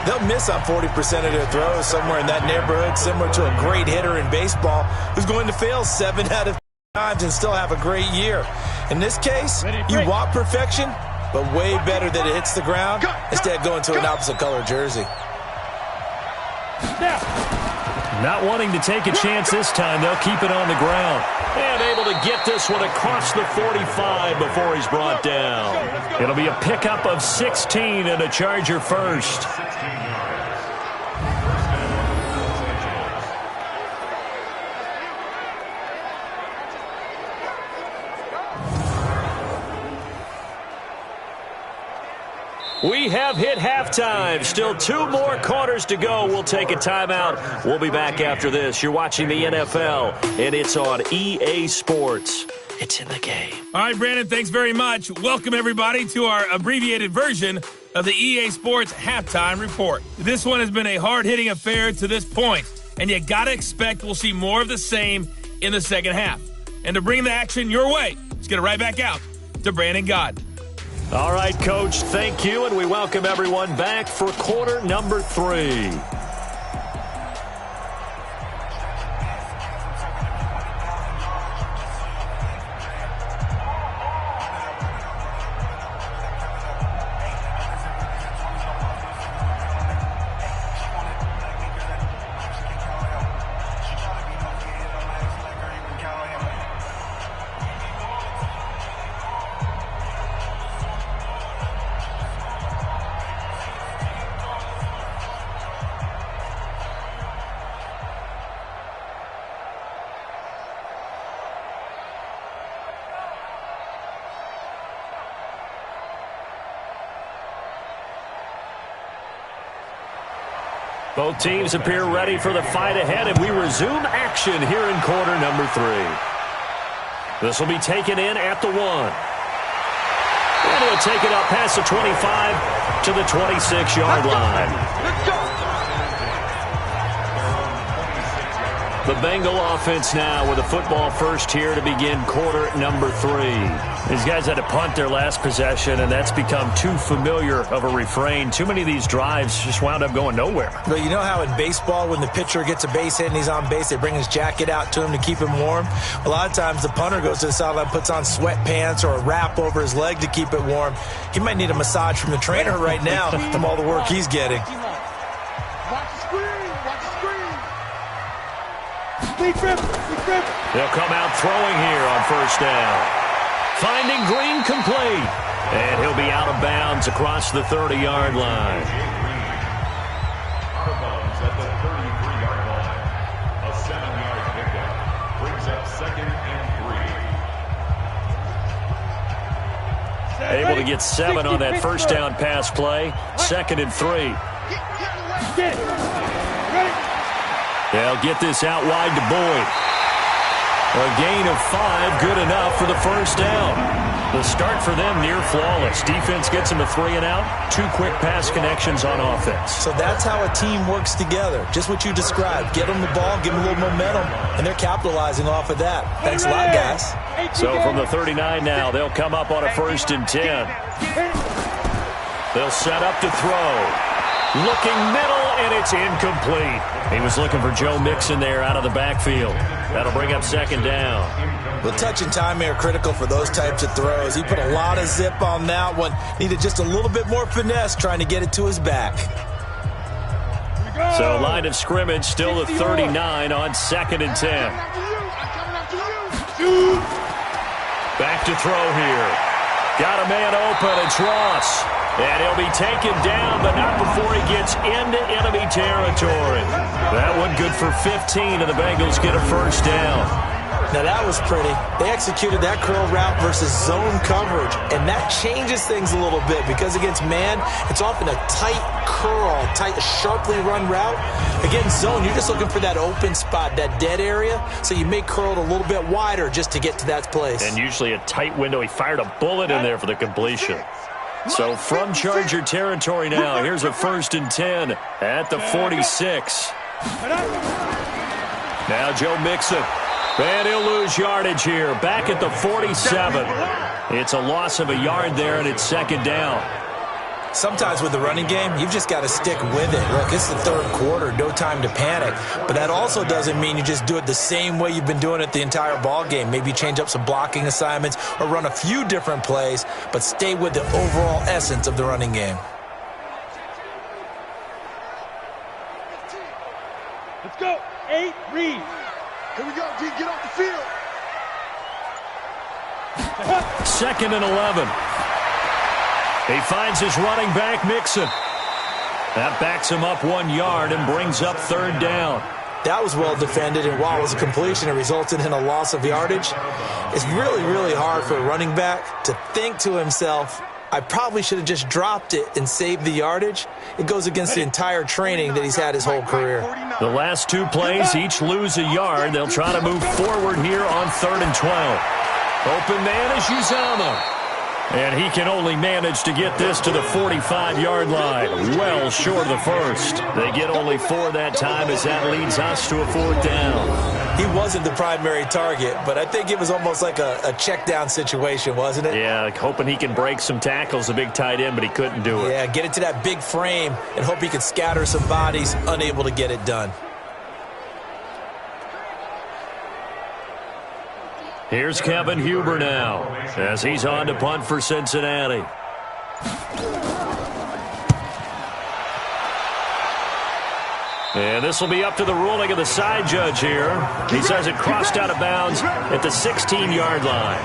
they'll miss on 40% of their throws somewhere in that neighborhood, similar to a great hitter in baseball who's going to fail 7 out of times and still have a great year. In this case, you want perfection, but way better that it hits the ground instead of going to an opposite color jersey. Not wanting to take a chance this time, they'll keep it on the ground. And able to get this one across the 45 before he's brought down. It'll be a pickup of 16 and a Charger first. We have hit halftime. Still 2 more quarters to go. We'll take a timeout. We'll be back after this. You're watching the NFL, and it's on EA Sports. It's in the game. All right, Brandon, thanks very much. Welcome, everybody, to our abbreviated version of the EA Sports Halftime Report. This one has been a hard-hitting affair to this point, and you got to expect we'll see more of the same in the second half. And to bring the action your way, let's get it right back out to Brandon Gaudin. All right, Coach, thank you, and we welcome everyone back for quarter number 3. Both teams appear ready for the fight ahead, and we resume action here in quarter number 3. This will be taken in at the 1. And he'll take it up past the 25 to the 26-yard line. Let's go. The Bengal offense now with a football first here to begin quarter number 3. These guys had to punt their last possession, and that's become too familiar of a refrain. Too many of these drives just wound up going nowhere. But you know how in baseball, when the pitcher gets a base hit and he's on base, they bring his jacket out to him to keep him warm? A lot of times the punter goes to the sideline, puts on sweatpants or a wrap over his leg to keep it warm. He might need a massage from the trainer right now from all the work he's getting. Watch the screen. Watch the screen. They'll come out throwing here on first down. Finding Green complete. And he'll be out of bounds across the 30-yard line. Out of bounds at the 33-yard line. A 7-yard pickup brings up second and 3. Able to get 7 on that first down pass play. Second and 3. They'll get this out wide to Boyd. A gain of 5, good enough for the first down. The start for them near flawless. Defense gets them a 3 and out. 2 quick pass connections on offense. So that's how a team works together. Just what you described. Get them the ball, give them a little momentum, and they're capitalizing off of that. Thanks a lot, guys. So from the 39 now, they'll come up on a first and 10. They'll set up to throw. Looking middle, and it's incomplete. He was looking for Joe Mixon there out of the backfield. That'll bring up second down. Well, touch and timing are critical for those types of throws. He put a lot of zip on that one. Needed just a little bit more finesse trying to get it to his back. So line of scrimmage still the 39 on second and 10. Back to throw here. Got a man open. It's Ross. And he'll be taken down, but not before he gets into enemy territory. That one good for 15, and the Bengals get a first down. Now that was pretty. They executed that curl route versus zone coverage, and that changes things a little bit because against man, it's often a tight curl, sharply run route. Against zone, you're just looking for that open spot, that dead area, so you may curl it a little bit wider just to get to that place. And usually a tight window. He fired a bullet in there for the completion. So from Charger territory now, here's a first and 10 at the 46. Now Joe Mixon. And he'll lose yardage here. Back at the 47. It's a loss of a yard there, and it's second down. Sometimes with the running game, you've just got to stick with it. Look, it's the third quarter, no time to panic. But that also doesn't mean you just do it the same way you've been doing it the entire ball game. Maybe change up some blocking assignments or run a few different plays, but stay with the overall essence of the running game. Let's go. 8, read. Here we go, D. Get off the field. Second and 11. He finds his running back, Mixon. That backs him up 1 yard and brings up third down. That was well defended, and while it was a completion, it resulted in a loss of yardage. It's really, really hard for a running back to think to himself, I probably should have just dropped it and saved the yardage. It goes against the entire training that he's had his whole career. The last 2 plays, each lose a yard. They'll try to move forward here on third and 12. Open man is Uzama. And he can only manage to get this to the 45-yard line. Well short of the first. They get only 4 that time as that leads us to a fourth down. He wasn't the primary target, but I think it was almost like a check down situation, wasn't it? Yeah, like hoping he can break some tackles, the big tight end, but he couldn't do it. Yeah, get into that big frame and hope he can scatter some bodies, unable to get it done. Here's Kevin Huber now as he's on to punt for Cincinnati. And this will be up to the ruling of the side judge here. He says it crossed out of bounds at the 16-yard line.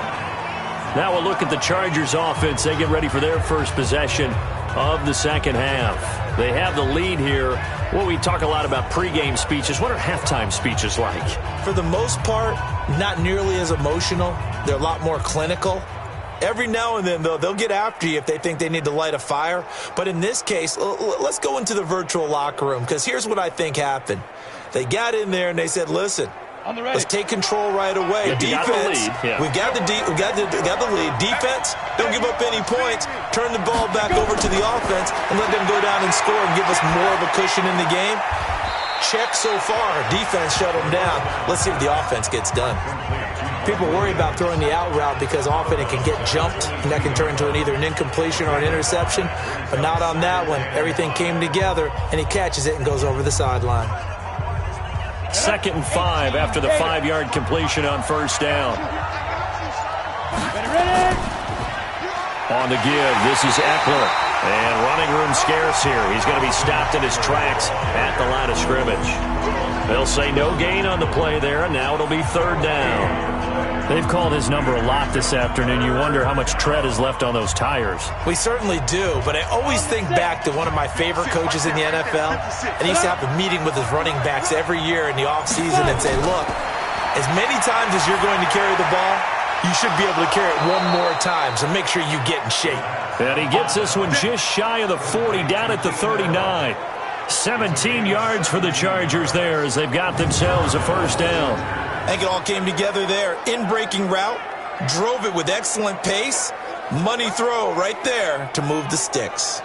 Now we'll look at the Chargers offense. They get ready for their first possession of the second half. They have the lead here. Well, we talk a lot about pregame speeches. What are halftime speeches like? For the most part, not nearly as emotional. They're a lot more clinical. Every now and then, though, they'll get after you if they think they need to light a fire. But in this case, let's go into the virtual locker room, because here's what I think happened. They got in there and they said, listen, let's take control right away. Defense, we got the lead. Defense, don't give up any points. Turn the ball back over to the offense and let them go down and score and give us more of a cushion in the game. Check so far. Defense shut them down. Let's see if the offense gets done. People worry about throwing the out route because often it can get jumped, and that can turn into either an incompletion or an interception. But not on that one. Everything came together, and he catches it and goes over the sideline. 2nd and 5 after the 5-yard completion on first down. On the give, this is Eckler. And running room scarce here. He's going to be stopped in his tracks at the line of scrimmage. They'll say no gain on the play there, and now it'll be 3rd down. They've called his number a lot this afternoon. You wonder how much tread is left on those tires. We certainly do, but I always think back to one of my favorite coaches in the NFL, and he used to have a meeting with his running backs every year in the offseason and say, look, as many times as you're going to carry the ball, you should be able to carry it one more time, so make sure you get in shape. And he gets this one just shy of the 40, down at the 39. 17 yards for the Chargers there as they've got themselves a first down. I think it all came together there. In-breaking route, drove it with excellent pace. Money throw right there to move the sticks.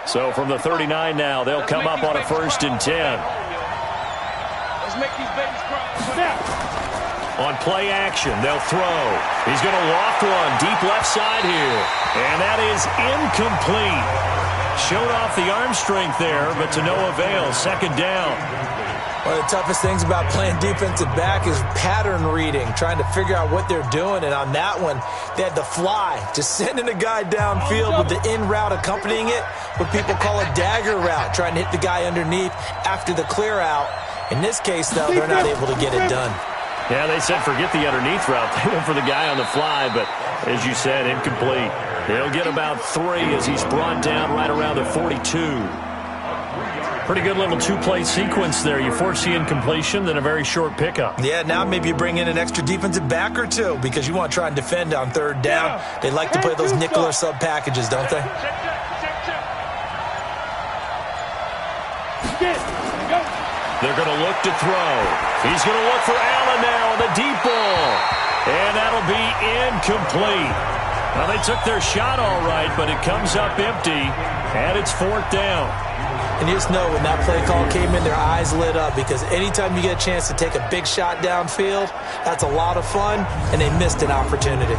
So from the 39 now, they'll come up on a 1st and 10. Let's make these babies cry. On play action, they'll throw. He's going to loft one deep left side here. And that is incomplete. Showed off the arm strength there, but to no avail. 2nd down. One of the toughest things about playing defensive back is pattern reading, trying to figure out what they're doing. And on that one, they had to fly, just sending a guy downfield with the in route accompanying it, what people call a dagger route, trying to hit the guy underneath after the clear out. In this case, though, they're not able to get it done. Yeah, they said forget the underneath route. They went for the guy on the fly, but as you said, incomplete. They'll get about 3 as he's brought down right around the 42. Pretty good little 2-play sequence there. You force the incompletion, then a very short pickup. Yeah, now maybe you bring in an extra defensive back or two because you want to try and defend on 3rd down. They like to play those nickel or sub packages, don't they? They're going to look to throw. He's going to look for Allen now on the deep ball. And that'll be incomplete. Well, they took their shot all right, but it comes up empty, and it's 4th down. And you just know when that play call came in, their eyes lit up because anytime you get a chance to take a big shot downfield, that's a lot of fun, and they missed an opportunity.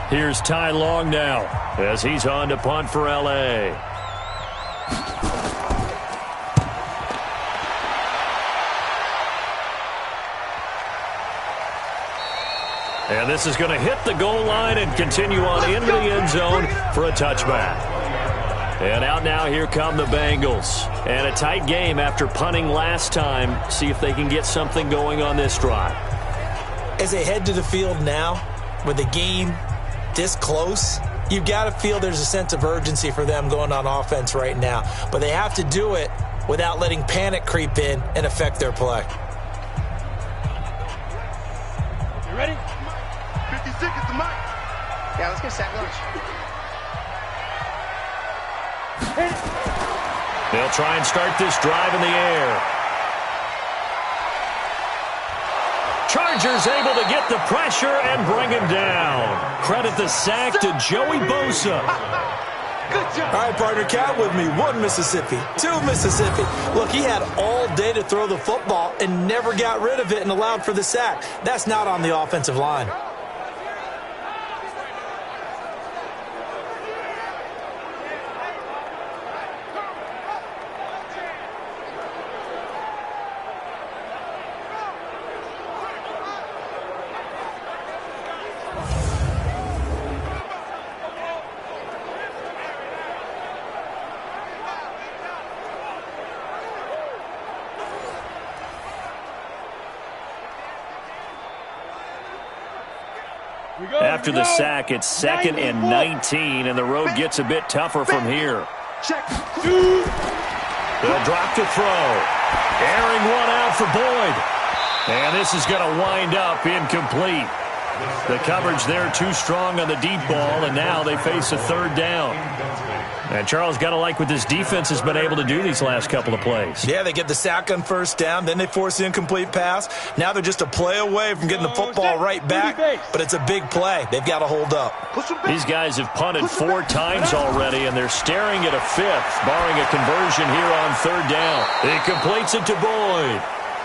Here's Ty Long now as he's on to punt for L.A. And this is going to hit the goal line and continue on into the end zone for a touchback. And out now, here come the Bengals. And a tight game after punting last time. See if they can get something going on this drive. As they head to the field now, with the game this close, you've got to feel there's a sense of urgency for them going on offense right now. But they have to do it without letting panic creep in and affect their play. You ready? 56 is the mic. Yeah, let's get sack lunch. They'll try and start this drive in the air. Chargers able to get the pressure and bring him down. Credit the sack to Joey Bosa. All right, partner, count with me. 1 Mississippi, 2 Mississippi. Look, he had all day to throw the football and never got rid of it and allowed for the sack. That's not on the offensive line. After the sack, it's 2nd and 19, and the road gets a bit tougher from here. They'll drop to throw. Airing one out for Boyd. And this is going to wind up incomplete. The coverage there too strong on the deep ball, and now they face a 3rd down. And Charles, got to like what this defense has been able to do these last couple of plays. Yeah, they get the sack on 1st down, then they force the incomplete pass. Now they're just a play away from getting the football right back, but it's a big play. They've got to hold up. These guys have punted 4 times already, and they're staring at a 5th, barring a conversion here on 3rd down. He completes it to Boyd.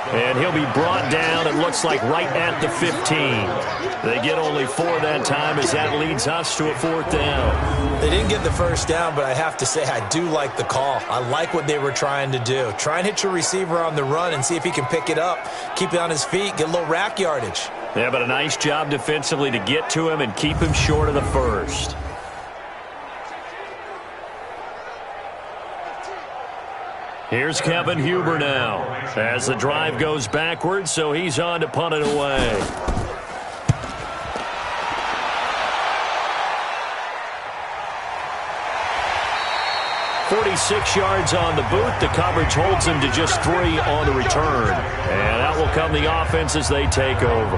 And he'll be brought down, it looks like, right at the 15. They get only 4 that time as that leads us to a 4th down. They didn't get the 1st down, but I have to say I do like the call. I like what they were trying to do. Try and hit your receiver on the run and see if he can pick it up, keep it on his feet, get a little rack yardage. Yeah, but a nice job defensively to get to him and keep him short of the 1st. Here's Kevin Huber now as the drive goes backwards, so he's on to punt it away. "46 yards on the boot. The coverage holds him to just 3 on the return. And out will come the offense as they take over.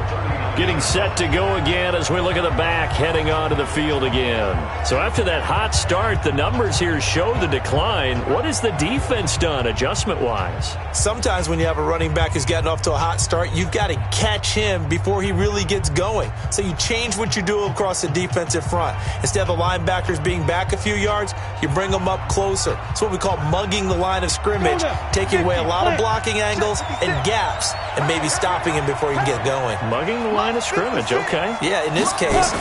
Getting set to go again as we look at the back, heading onto the field again. So after that hot start, the numbers here show the decline. What has the defense done adjustment-wise? Sometimes when you have a running back who's gotten off to a hot start, you've got to catch him before he really gets going. So you change what you do across the defensive front. Instead of the linebackers being back a few yards, you bring them up closer. It's what we call mugging the line of scrimmage, taking away a lot of blocking angles and gaps, and maybe stopping him before he can get going. Mugging the line of scrimmage, okay. Yeah, in this case.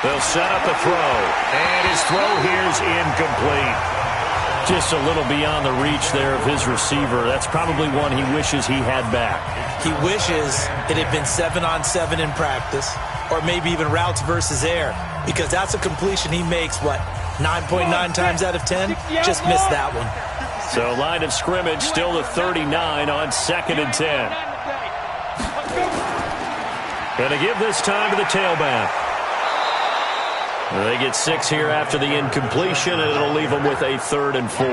They'll set up a throw, and his throw here's incomplete. Just a little beyond the reach there of his receiver. That's probably one he wishes he had back. He wishes it had been 7-on-7 in practice, or maybe even routes versus air, because that's a completion he makes, 9.9 times out of 10? Just missed that one. So line of scrimmage still the 39 on 2nd and 10. Going to give this time to the tailback. They get 6 here after the incompletion, and it'll leave them with a 3rd and 4.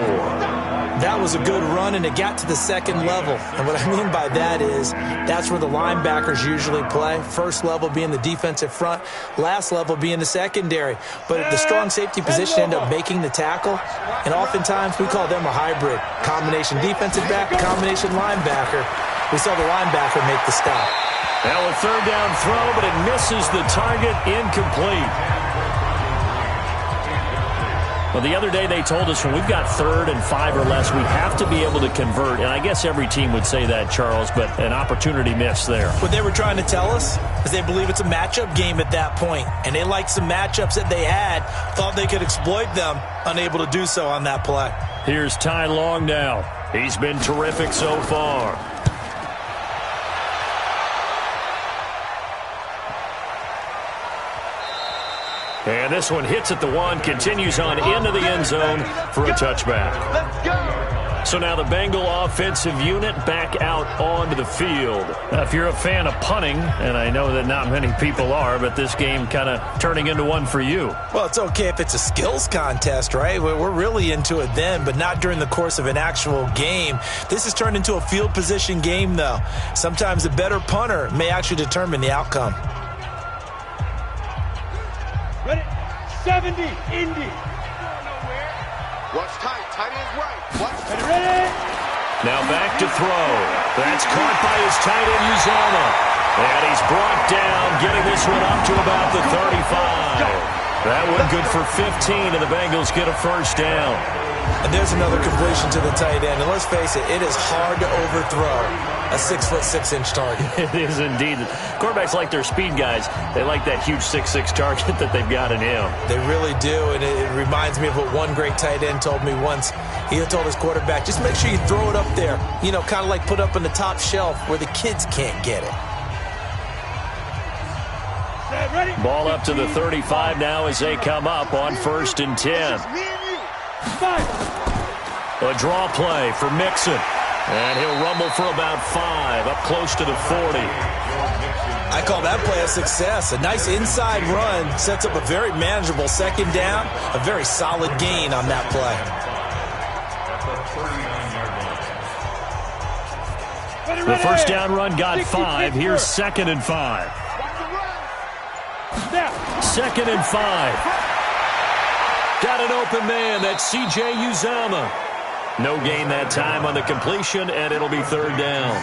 That was a good run, and it got to the 2nd level. And what I mean by that is that's where the linebackers usually play. 1st level being the defensive front, last level being the secondary. But the strong safety position end up making the tackle, and oftentimes we call them a hybrid. Combination defensive back, combination linebacker. We saw the linebacker make the stop. Now a 3rd down throw, but it misses the target, incomplete. Well, the other day they told us when we've got 3rd and 5 or less, we have to be able to convert. And I guess every team would say that, Charles, but an opportunity missed there. What they were trying to tell us is they believe it's a matchup game at that point. And they liked some matchups that they had, thought they could exploit them, unable to do so on that play. Here's Ty Long now. He's been terrific so far. And this one hits at the 1, continues on into the end zone for a touchback. Let's go. So now the Bengal offensive unit back out onto the field. Now, if you're a fan of punting, and I know that not many people are, but this game kind of turning into one for you. Well, it's okay if it's a skills contest, right? We're really into it then, but not during the course of an actual game. This has turned into a field position game, though. Sometimes the better punter may actually determine the outcome. Ready? 70, Indy. What's tight? Tight is right. What's Ready? Now back to throw. That's caught by his tight end, Uzama. And he's brought down, getting this one up to about the 35. That one good for 15, and the Bengals get a first down. And there's another completion to the tight end. And let's face it, it is hard to overthrow a 6'6" target. It is indeed. Quarterbacks like their speed guys. They like that huge 6'6" target that they've got in him. They really do, and it reminds me of what one great tight end told me once. He told his quarterback, just make sure you throw it up there, kind of like put up on the top shelf where the kids can't get it. Ball up to the 35 now as they come up on 1st and 10. A draw play for Mixon. And he'll rumble for about 5, up close to the 40. I call that play a success. A nice inside run sets up a very manageable second down. A very solid gain on that play. The first down run got 5. Here's 2nd and 5. 2nd and 5. Got an open man. That's C.J. Uzomah. No gain that time on the completion, and it'll be 3rd down.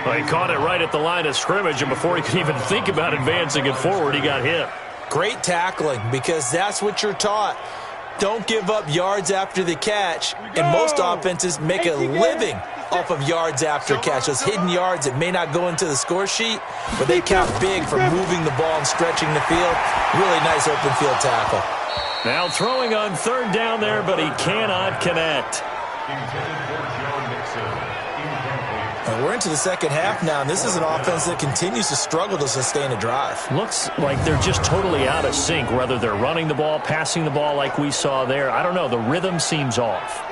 Well, he caught it right at the line of scrimmage, and before he could even think about advancing it forward, he got hit. Great tackling, because that's what you're taught. Don't give up yards after the catch, and most offenses make a living off of yards after catch. Those hidden yards that may not go into the score sheet, but they count big for moving the ball and stretching the field. Really nice open field tackle. Now throwing on 3rd down there, but he cannot connect. And we're into the second half now, and this is an offense that continues to struggle to sustain a drive. Looks like they're just totally out of sync, whether they're running the ball, passing the ball like we saw there. I don't know. The rhythm seems off.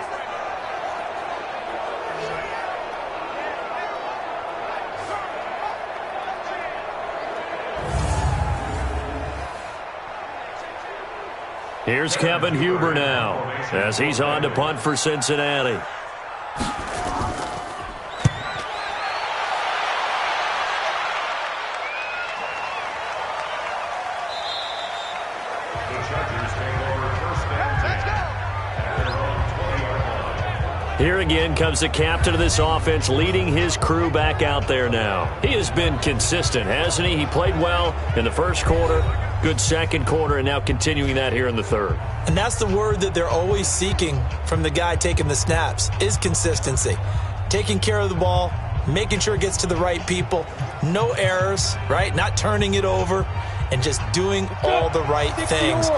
Here's Kevin Huber now as he's on to punt for Cincinnati. Here again comes the captain of this offense, leading his crew back out there now. He has been consistent, hasn't he? He played well in the first quarter, good second quarter, and now continuing that here in the third. And that's the word that they're always seeking from the guy taking the snaps, is consistency. Taking care of the ball, making sure it gets to the right people, no errors, right? Not turning it over, and just doing all the right things.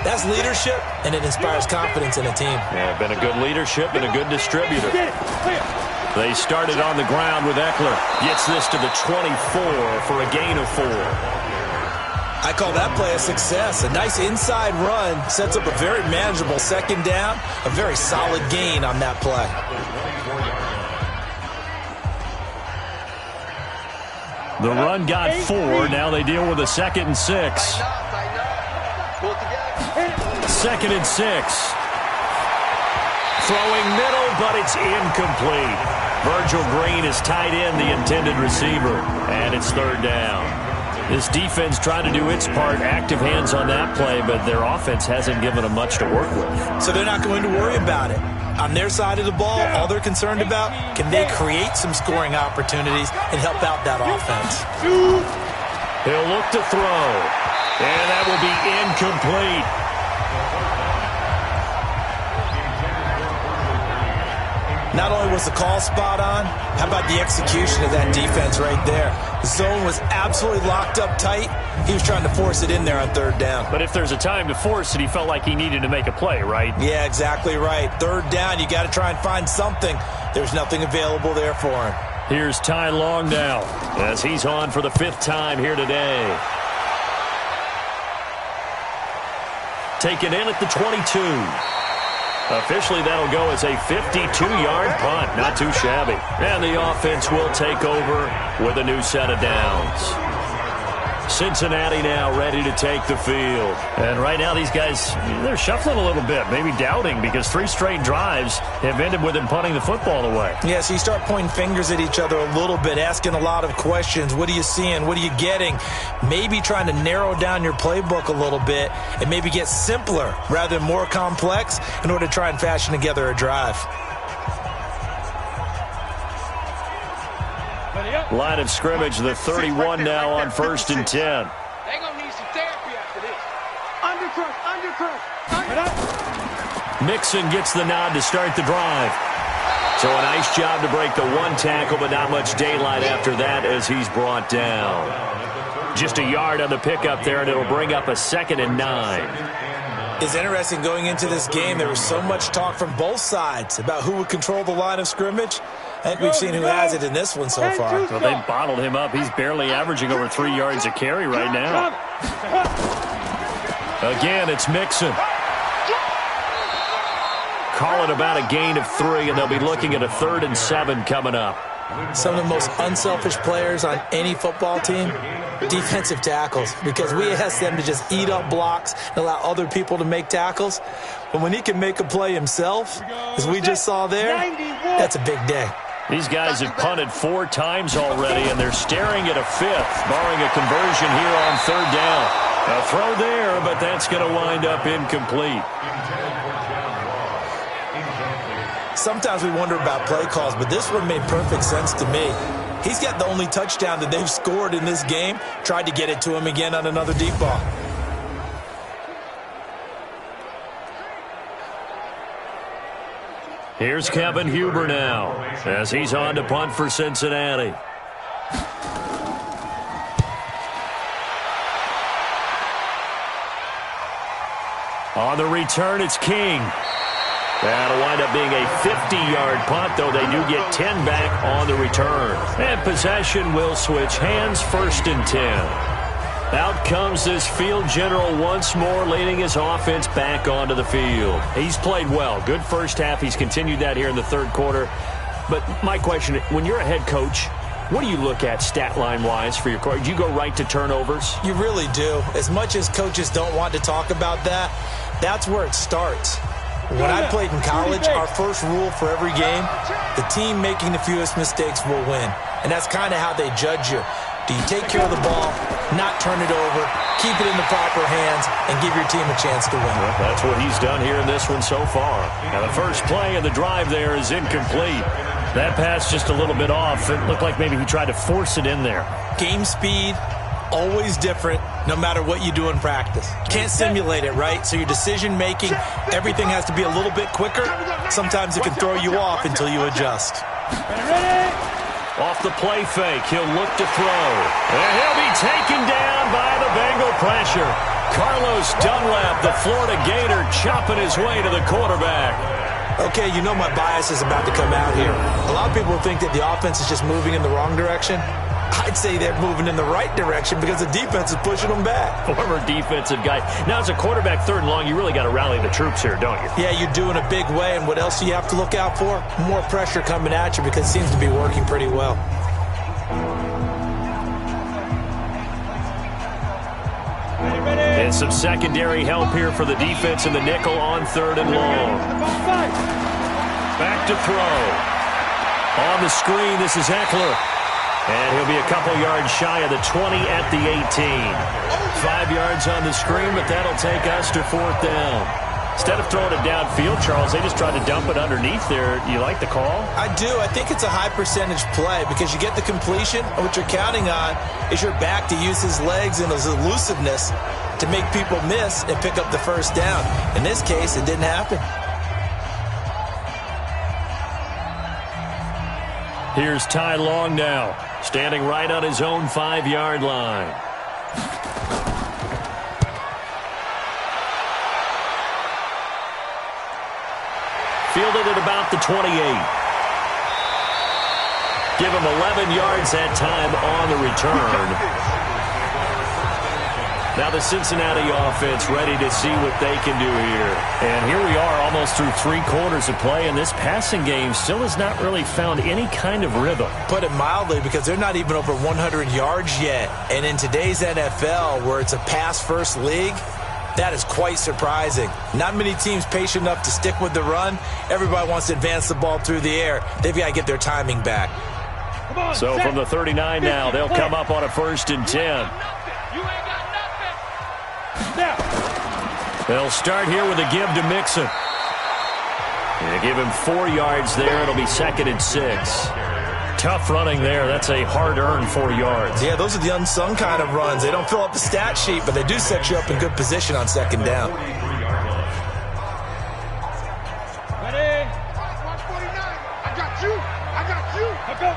That's leadership, and it inspires confidence in a team. Yeah, been a good leadership and a good distributor. They started on the ground with Eckler. Gets this to the 24 for a gain of 4. I call that play a success. A nice inside run sets up a very manageable second down. A very solid gain on that play. The run got 4. Now they deal with a 2nd and 6. 2nd and 6. Throwing middle, but it's incomplete. Virgil Green is tied in, the intended receiver. And it's 3rd down. This defense trying to do its part, active hands on that play, but their offense hasn't given them much to work with. So they're not going to worry about it. On their side of the ball, all they're concerned about, can they create some scoring opportunities and help out that offense? He'll look to throw, and that will be incomplete. Not only was the call spot on, how about the execution of that defense right there? The zone was absolutely locked up tight. He was trying to force it in there on 3rd down. But if there's a time to force it, he felt like he needed to make a play, right? Yeah, exactly right. 3rd down, you got to try and find something. There's nothing available there for him. Here's Ty Long now as he's on for the 5th time here today. Taken in at the 22. Officially, that'll go as a 52-yard punt. Not too shabby. And the offense will take over with a new set of downs. Cincinnati now ready to take the field. And right now, these guys, they're shuffling a little bit, maybe doubting, because 3 straight drives have ended with them punting the football away. Yeah, so you start pointing fingers at each other a little bit, asking a lot of questions. What are you seeing? What are you getting? Maybe trying to narrow down your playbook a little bit and maybe get simpler rather than more complex in order to try and fashion together a drive. Line of scrimmage, the 31 now on 1st and 10. They're going to need some therapy after this. Undercrush. Mixon gets the nod to start the drive. So a nice job to break the one tackle, but not much daylight after that as he's brought down. Just a yard on the pickup there, and it'll bring up a 2nd and 9. It's interesting going into this game. There was so much talk from both sides about who would control the line of scrimmage. I think we've seen who has it in this one so far. Well, they bottled him up. He's barely averaging over 3 yards a carry right now. Again, it's Mixon. Call it about a gain of 3, and they'll be looking at a 3rd and 7 coming up. Some of the most unselfish players on any football team, defensive tackles, because we ask them to just eat up blocks and allow other people to make tackles. But when he can make a play himself, as we just saw there, that's a big day. These guys have punted 4 times already, and they're staring at a 5th, barring a conversion here on 3rd down. A throw there, but that's going to wind up incomplete. Sometimes we wonder about play calls, but this one made perfect sense to me. He's got the only touchdown that they've scored in this game. Tried to get it to him again on another deep ball. Here's Kevin Huber now as he's on to punt for Cincinnati. On the return, it's King. That'll wind up being a 50-yard punt, though they do get 10 back on the return. And possession will switch hands, 1st and 10. Out comes this field general once more, leading his offense back onto the field. He's played well. Good first half. He's continued that here in the 3rd quarter. But my question, when you're a head coach, what do you look at stat line-wise for your coach? Do you go right to turnovers? You really do. As much as coaches don't want to talk about that, that's where it starts. When I played in college, our first rule for every game, the team making the fewest mistakes will win. And that's kind of how they judge you. Do you take care of the ball, not turn it over, keep it in the proper hands, and give your team a chance to win? Well, that's what he's done here in this one so far. Now, the first play of the drive there is incomplete. That pass just a little bit off. It looked like maybe he tried to force it in there. Game speed, always different, no matter what you do in practice. Can't simulate it, right? So your decision-making, everything has to be a little bit quicker. Sometimes it can throw you off until you adjust. Off the play fake, he'll look to throw. And he'll be taken down by the Bengal pressure. Carlos Dunlap, the Florida Gator, chopping his way to the quarterback. Okay, you know my bias is about to come out here. A lot of people think that the offense is just moving in the wrong direction. I'd say they're moving in the right direction because the defense is pushing them back. Former defensive guy. Now, as a quarterback 3rd and long, you really got to rally the troops here, don't you? Yeah, you do in a big way. And what else do you have to look out for? More pressure coming at you because it seems to be working pretty well. And some secondary help here for the defense in the nickel on 3rd and long. Back to throw. On the screen, this is Eckler. And he'll be a couple yards shy of the 20 at the 18. 5 yards on the screen, but that'll take us to 4th down. Instead of throwing it downfield, Charles, they just tried to dump it underneath there. You like the call? I do. I think it's a high percentage play because you get the completion, and what you're counting on is your back to use his legs and his elusiveness to make people miss and pick up the 1st down. In this case, it didn't happen. Here's Ty Long now, standing right on his own 5-yard line. Fielded at about the 28. Give him 11 yards that time on the return. Now the Cincinnati offense ready to see what they can do here. And here we are almost through 3 quarters of play, and this passing game still has not really found any kind of rhythm. Put it mildly, because they're not even over 100 yards yet. And in today's NFL, where it's a pass-first league, that is quite surprising. Not many teams patient enough to stick with the run. Everybody wants to advance the ball through the air. They've got to get their timing back. So from the 39 now, they'll come up on a 1st and 10. They'll start here with a give to Mixon. And give him 4 yards there. It'll be 2nd and 6. Tough running there. That's a hard-earned 4 yards. Yeah, those are the unsung kind of runs. They don't fill up the stat sheet, but they do set you up in good position on second down. Ready? Watch 49. I got you. I got you. Let's go.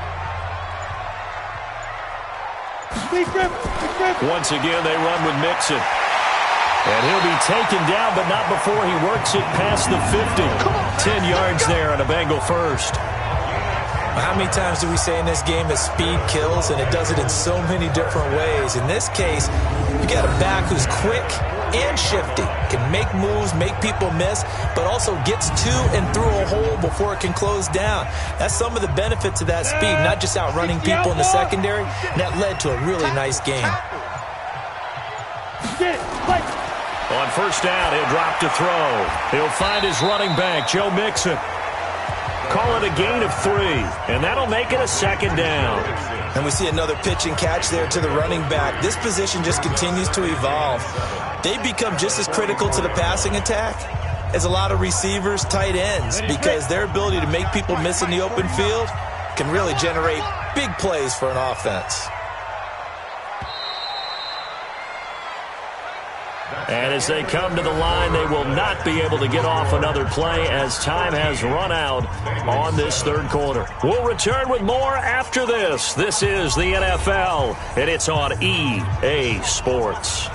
Big grip. Big grip. Once again, they run with Mixon. And he'll be taken down, but not before he works it past the 50. 10 yards there on a Bengal first. How many times do we say in this game that speed kills, and it does it in so many different ways? In this case, you got a back who's quick and shifty, can make moves, make people miss, but also gets to and through a hole before it can close down. That's some of the benefits of that speed, not just outrunning people in the secondary, and that led to a really nice game. Get it. Play. On first down, he'll drop to throw. He'll find his running back, Joe Mixon. Call it a gain of 3, and that'll make it a second down. And we see another pitch and catch there to the running back. This position just continues to evolve. They become just as critical to the passing attack as a lot of receivers, tight ends, because their ability to make people miss in the open field can really generate big plays for an offense. And as they come to the line, they will not be able to get off another play as time has run out on this third quarter. We'll return with more after this. This is the NFL, and it's on EA Sports.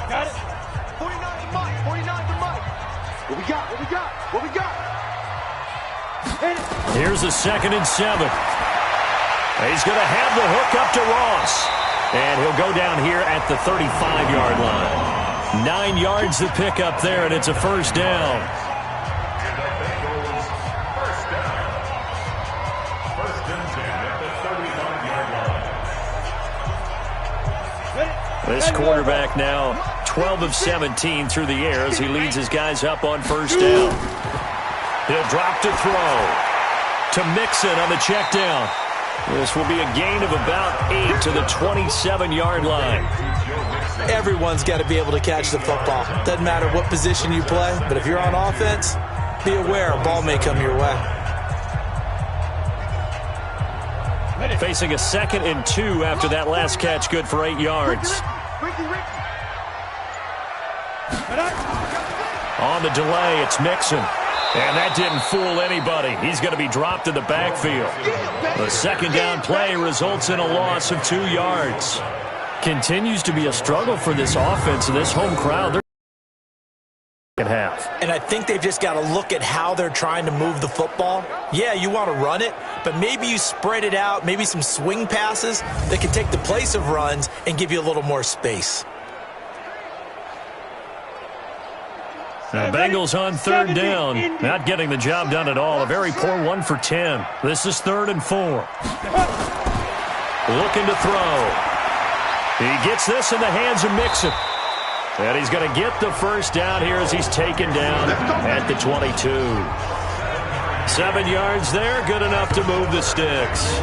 Got it. 49 to Mike. 49 to Mike. What we got? What we got? What we got? Hit it. Here's a 2nd and 7. He's going to have the hook up to Ross. And he'll go down here at the 35-yard line. 9 yards to pick up there, and it's a first down. And the Bengals first down. First and 10 at the 35-yard line. This quarterback now 12 of 17 through the air as he leads his guys up on first down. He'll drop to throw to Mixon on the check down. This will be a gain of about 8 to the 27-yard line. Everyone's got to be able to catch the football. Doesn't matter what position you play, but if you're on offense, be aware a ball may come your way. Facing a 2nd and 2 after that last catch, good for 8 yards. On the delay, it's Mixon. And that didn't fool anybody. He's going to be dropped in the backfield. The second down play results in a loss of 2 yards. Continues to be a struggle for this offense and this home crowd. Half. And I think they've just got to look at how they're trying to move the football. Yeah, you want to run it, but maybe you spread it out, maybe some swing passes that can take the place of runs and give you a little more space. The Bengals on third down, not getting the job done at all. A very poor 1 for 10. This is 3rd and 4. Looking to throw. He gets this in the hands of Mixon. And he's going to get the first down here as he's taken down at the 22. 7 yards there, good enough to move the sticks.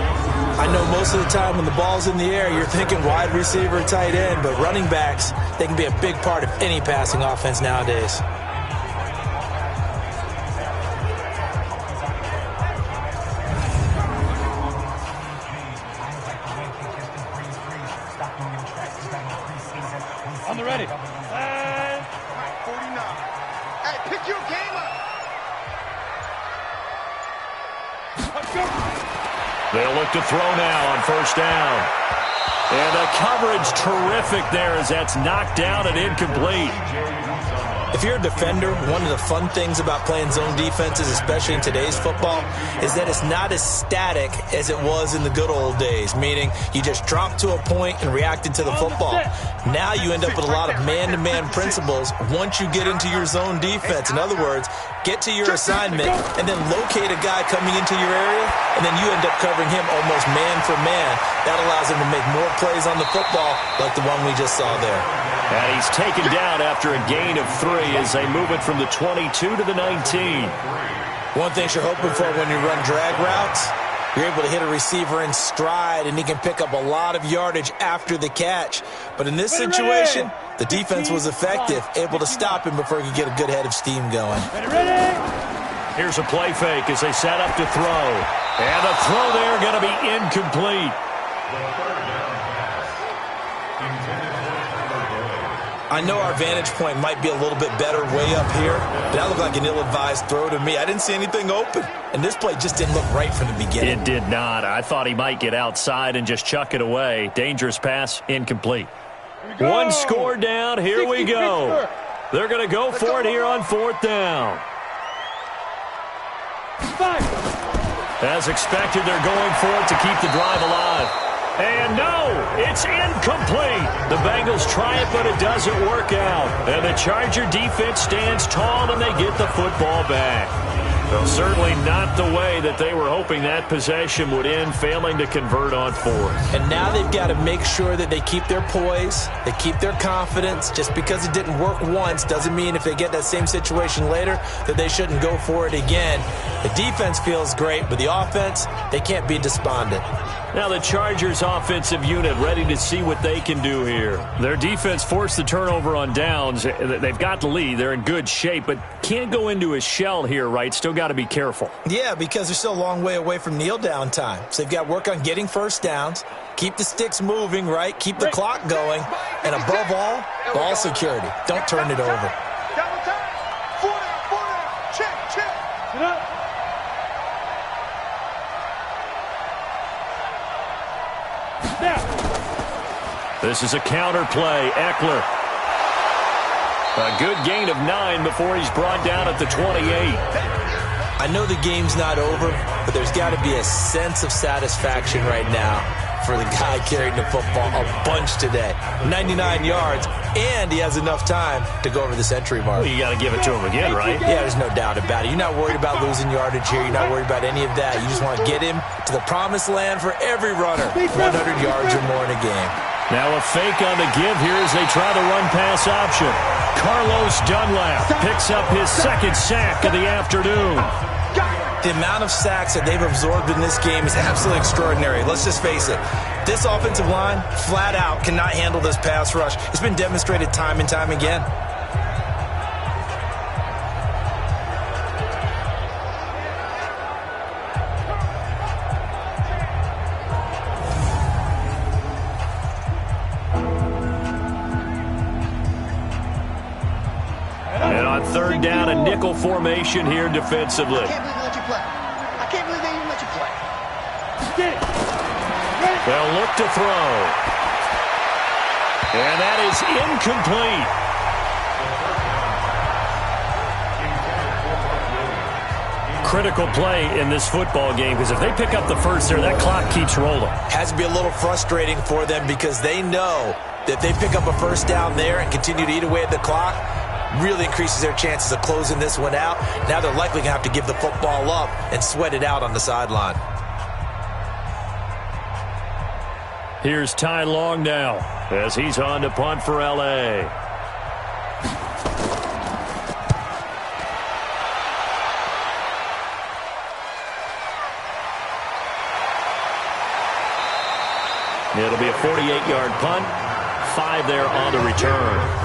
I know most of the time when the ball's in the air, you're thinking wide receiver, tight end, but running backs, they can be a big part of any passing offense nowadays. On the ready. 49. Hey, pick your game up. Let's go. They'll look to throw now on first down. And the coverage terrific there as that's knocked down and incomplete. If you're a defender, one of the fun things about playing zone defenses, especially in today's football, is that it's not as static as it was in the good old days, meaning you just dropped to a point and reacted to the football. Now you end up with a lot of man-to-man principles once you get into your zone defense. In other words, get to your assignment and then locate a guy coming into your area, and then you end up covering him almost man for man. That allows him to make more plays on the football like the one we just saw there. And he's taken down after a gain of 3 as they move it from the 22 to the 19. One thing you're hoping for when you run drag routes You're able to hit a receiver in stride, and he can pick up a lot of yardage after the catch. But in this situation, the defense was effective, able to stop him before he could get a good head of steam going. Here's a play fake as they set up to throw. And the throw there going to be incomplete. I know our vantage point might be a little bit better way up here, but that looked like an ill-advised throw to me. I didn't see anything open, and this play just didn't look right from the beginning. It did not. I thought he might get outside and just chuck it away. Dangerous pass, incomplete. One score down. Here we go. They're going to go for it here on 4th down. As expected, they're going for it to keep the drive alive. And no, it's incomplete. The Bengals try it, but it doesn't work out. And the Charger defense stands tall, and they get the football back. Well, certainly not the way that they were hoping that possession would end, failing to convert on 4th. And now they've got to make sure that they keep their poise, they keep their confidence. Just because it didn't work once doesn't mean if they get that same situation later that they shouldn't go for it again. The defense feels great, but the offense, they can't be despondent. Now the Chargers offensive unit ready to see what they can do here. Their defense forced the turnover on downs. They've got the lead. They're in good shape, but can't go into a shell here, right? Still got to be careful. Yeah, because they're still a long way away from kneel down time. So they've got to work on getting first downs, keep the sticks moving, right? Keep the clock going, and above all, ball security. Don't turn it over. Double time. 4 down. Check. Get up. This is a counter play. Eckler. A good gain of 9 before he's brought down at the 28. I know the game's not over, but there's got to be a sense of satisfaction right now for the guy carrying the football a bunch today. 99 yards, and he has enough time to go over the century mark. Well, you got to give it to him again, right? Yeah, there's no doubt about it. You're not worried about losing yardage here. You're not worried about any of that. You just want to get him to the promised land for every runner. 100 yards or more in a game. Now a fake on the give here as they try the run-pass option. Carlos Dunlap picks up his second sack of the afternoon. The amount of sacks that they've absorbed in this game is absolutely extraordinary. Let's just face it. This offensive line, flat out, cannot handle this pass rush. It's been demonstrated time and time again. And on 3rd down, a nickel formation here defensively. I can't believe they let you play. I can't believe they even let you play. They'll look to throw. And that is incomplete. Critical play in this football game because if they pick up the first there, that clock keeps rolling. Has to be a little frustrating for them because they know that if they pick up a first down there and continue to eat away at the clock, really increases their chances of closing this one out. Now they're likely going to have to give the football up and sweat it out on the sideline. Here's Ty Long now as he's on to punt for L.A. It'll be a 48-yard punt, 5 there on the return.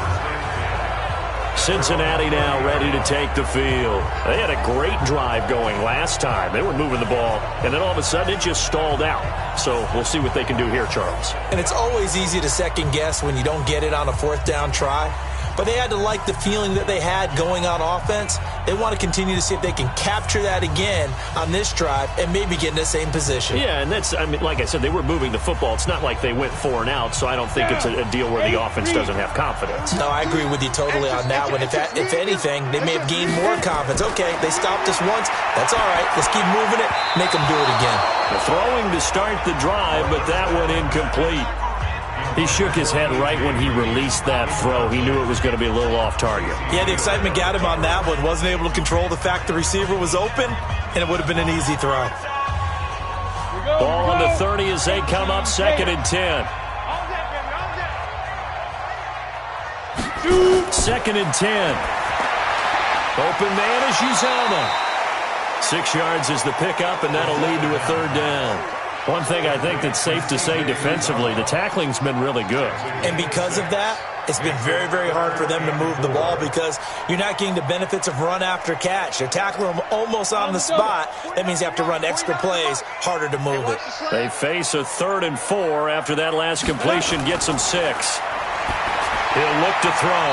Cincinnati now ready to take the field. They had a great drive going last time. They were moving the ball, and then all of a sudden it just stalled out. So we'll see what they can do here, Charles. And it's always easy to second guess when you don't get it on a 4th down try. But they had to like the feeling that they had going on offense. They want to continue to see if they can capture that again on this drive and maybe get in the same position. Yeah, and that's, I mean, like I said, they were moving the football. It's not like they went 4 and out, so I don't think it's a deal where the offense doesn't have confidence. No, I agree with you totally on that one. If anything, they may have gained more confidence. Okay, they stopped us once. That's all right. Let's keep moving it. Make them do it again. The throwing to start the drive, but that one incomplete. He shook his head right when he released that throw. He knew it was going to be a little off target. Yeah, the excitement got him on that one. Wasn't able to control the fact the receiver was open, and it would have been an easy throw. Ball on the 30 as they come up 2nd and 10. 2nd and 10. Open man is Uzama. 6 yards is the pickup, and that'll lead to a 3rd down. One thing I think that's safe to say defensively, the tackling's been really good. And because of that, it's been very, very hard for them to move the ball because you're not getting the benefits of run after catch. They're tackling them almost on the spot. That means you have to run extra plays, harder to move it. They face a 3rd and 4 after that last completion gets them 6. He'll look to throw,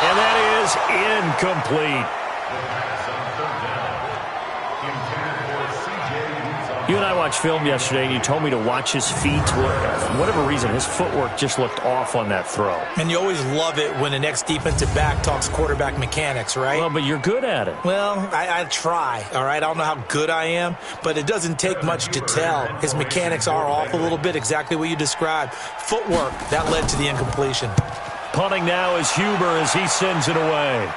and that is incomplete. You and I watched film yesterday, and you told me to watch his feet. For whatever reason, his footwork just looked off on that throw. And you always love it when the next defensive back talks quarterback mechanics, right? Well, but you're good at it. Well, I try, all right? I don't know how good I am, but it doesn't take much to tell. His mechanics are off a little bit, exactly what you described. Footwork, that led to the incompletion. Punting now is Huber as he sends it away.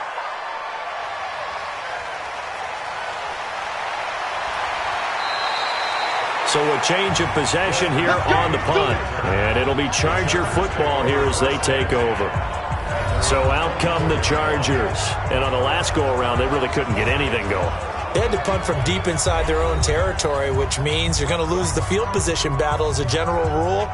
So a change of possession here on the punt. And it'll be Charger football here as they take over. So out come the Chargers. And on the last go-around, they really couldn't get anything going. They had to punt from deep inside their own territory, which means you're going to lose the field position battle as a general rule.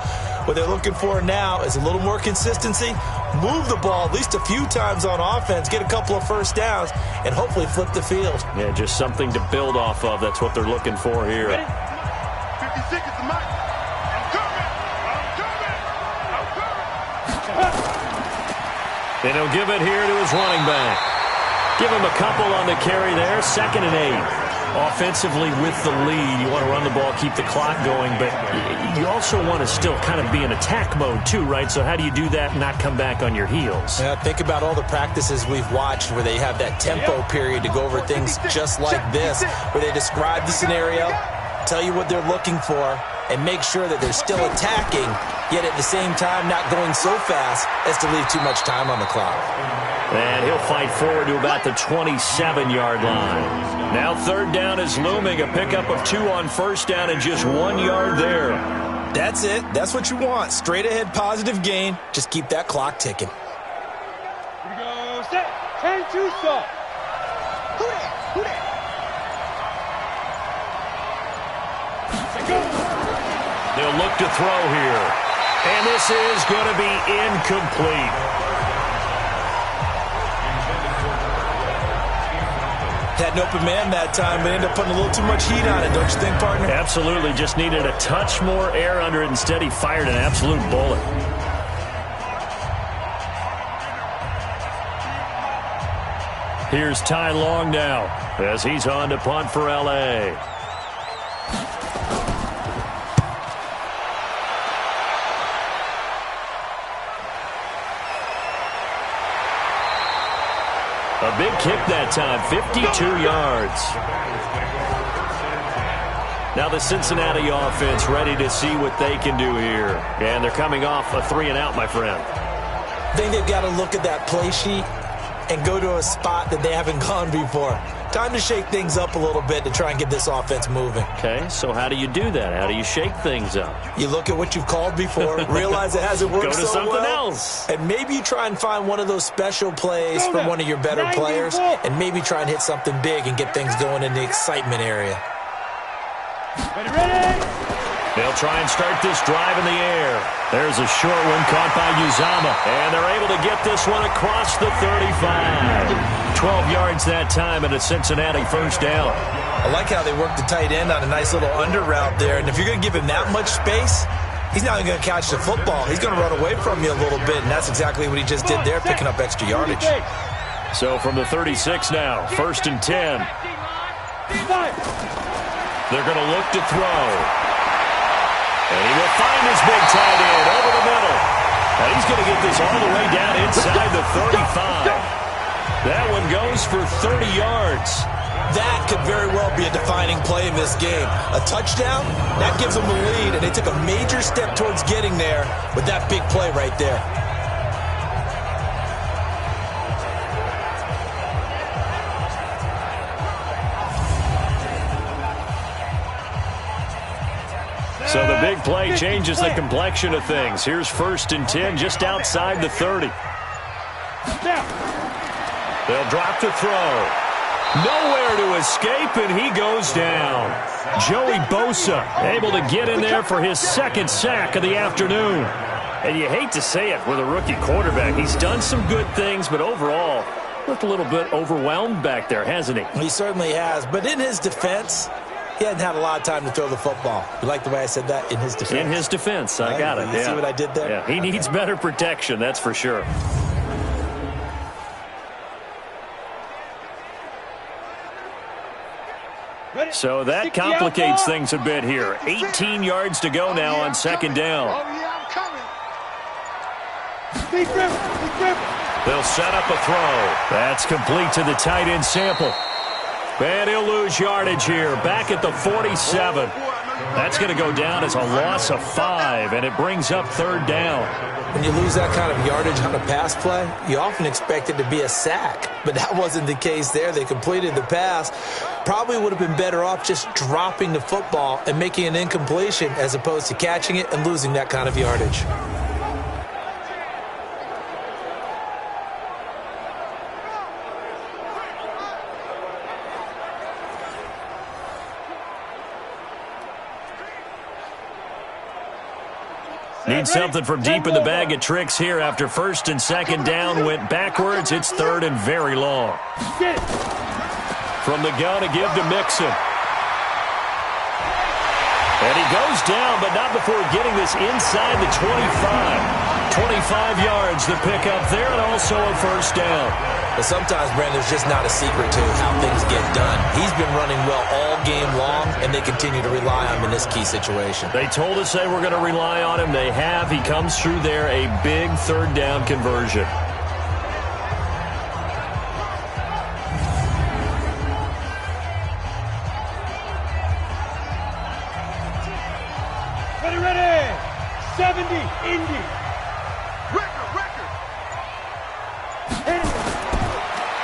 What they're looking for now is a little more consistency, move the ball at least a few times on offense, get a couple of first downs, and hopefully flip the field. Yeah, just something to build off of. That's what they're looking for here. Ready? 50 seconds to Mike. I'm coming. And he'll give it here to his running back. Give him a couple on the carry there. 2nd and 8. Offensively with the lead, you want to run the ball, keep the clock going, but you also want to still kind of be in attack mode too, right? So how do you do that and not come back on your heels? Yeah, think about all the practices we've watched where they have that tempo period to go over things just like this, where they describe the scenario, tell you what they're looking for, and make sure that they're still attacking, yet at the same time not going so fast as to leave too much time on the clock. And he'll fight forward to about the 27-yard line. Now 3rd down is looming. A pickup of 2 on 1st down and just 1 yard there. That's it. That's what you want. Straight ahead positive gain. Just keep that clock ticking. Here we go. Set. 10-2 stop. Who that? Who that? They'll look to throw here. And this is going to be incomplete. Had an open man that time, but ended up putting a little too much heat on it, don't you think, partner? Absolutely. Just needed a touch more air under it. Instead, he fired an absolute bullet. Here's Ty Long now as he's on to punt for L.A. A big kick that time, 52 yards. Now the Cincinnati offense ready to see what they can do here. And they're coming off a 3-and-out, my friend. I think they've got to look at that play sheet and go to a spot that they haven't gone before. Time to shake things up a little bit to try and get this offense moving. Okay, so how do you do that? How do you shake things up? You look at what you've called before, realize it hasn't worked Go to so something well, else. and maybe you try and find one of those special plays from one of your better players, and maybe try and hit something big and get things going in the excitement area. Ready? They'll try and start this drive in the air. There's a short one caught by Uzama, and they're able to get this one across the 35. 12 yards that time and a Cincinnati 1st down. I like how they work the tight end on a nice little under route there, and if you're going to give him that much space, he's not even going to catch the football. He's going to run away from you a little bit, and that's exactly what he just did there, picking up extra yardage. So from the 36 now, 1st and 10. They're going to look to throw. And he will find his big tight end over the middle. And he's going to get this all the way down inside the 35. That one goes for 30 yards. That could very well be a defining play in this game. A touchdown, that gives them the lead, and they took a major step towards getting there with that big play right there. So the big play changes the complexion of things. Here's 1st and 10 just outside the 30. They'll drop to throw. Nowhere to escape, and he goes down. Joey Bosa able to get in there for his second sack of the afternoon. And you hate to say it with a rookie quarterback. He's done some good things, but overall, looked a little bit overwhelmed back there, hasn't he? He certainly has. But in his defense, he hadn't had a lot of time to throw the football. You like the way I said that? In his defense. In his defense. I got it. You see what I did there? Yeah, he needs better protection, that's for sure. So that complicates things a bit here. 18 yards to go now on second down. Oh, yeah, I'm coming. They'll set up a throw. That's complete to the tight end Sample. And he'll lose yardage here. Back at the 47. That's going to go down as a loss of 5, and it brings up third down. When you lose that kind of yardage on a pass play, you often expect it to be a sack. But that wasn't the case there. They completed the pass. Probably would have been better off just dropping the football and making an incompletion as opposed to catching it and losing that kind of yardage. Need something from deep in the bag of tricks here after first and second down went backwards. It's third and very long. From the gun to give to Mixon. And he goes down, but not before getting this inside the 25. 25 yards the pickup there, and also a first down. But sometimes, Brandon, there's just not a secret to how things get done. He's been running well all game long, and they continue to rely on him in this key situation. They told us they were going to rely on him. They have. He comes through there, a big third down conversion. Ready. 70, Indy.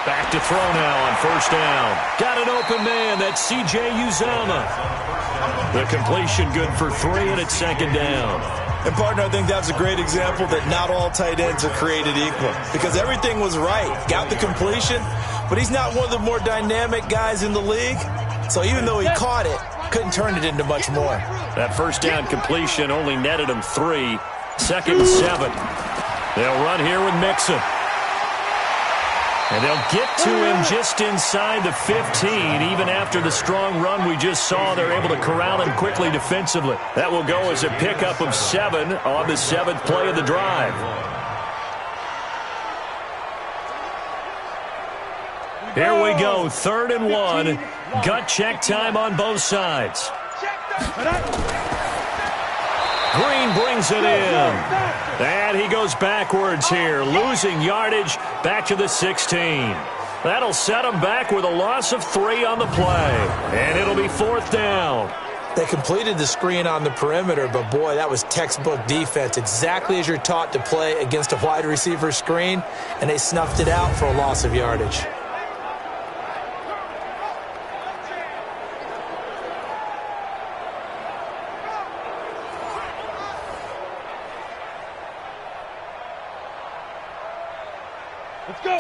Back to throw now on first down. Got an open man. That's C.J. Uzomah. The completion good for 3, and it's second down. And, partner, I think that's a great example that not all tight ends are created equal because everything was right. Got the completion, but he's not one of the more dynamic guys in the league. So even though he caught it, couldn't turn it into much more. That first down completion only netted him 3. Second and 7. They'll run here with Mixon. And they'll get to him just inside the 15. Even after the strong run we just saw, they're able to corral him quickly defensively. That will go as a pickup of 7 on the 7th play of the drive. Here we go, 3rd and 1. Gut check time on both sides. Green brings it in. And he goes backwards here, losing yardage back to the 16. That'll set him back with a loss of 3 on the play. And it'll be 4th down. They completed the screen on the perimeter, but, boy, that was textbook defense, exactly as you're taught to play against a wide receiver screen, and they snuffed it out for a loss of yardage.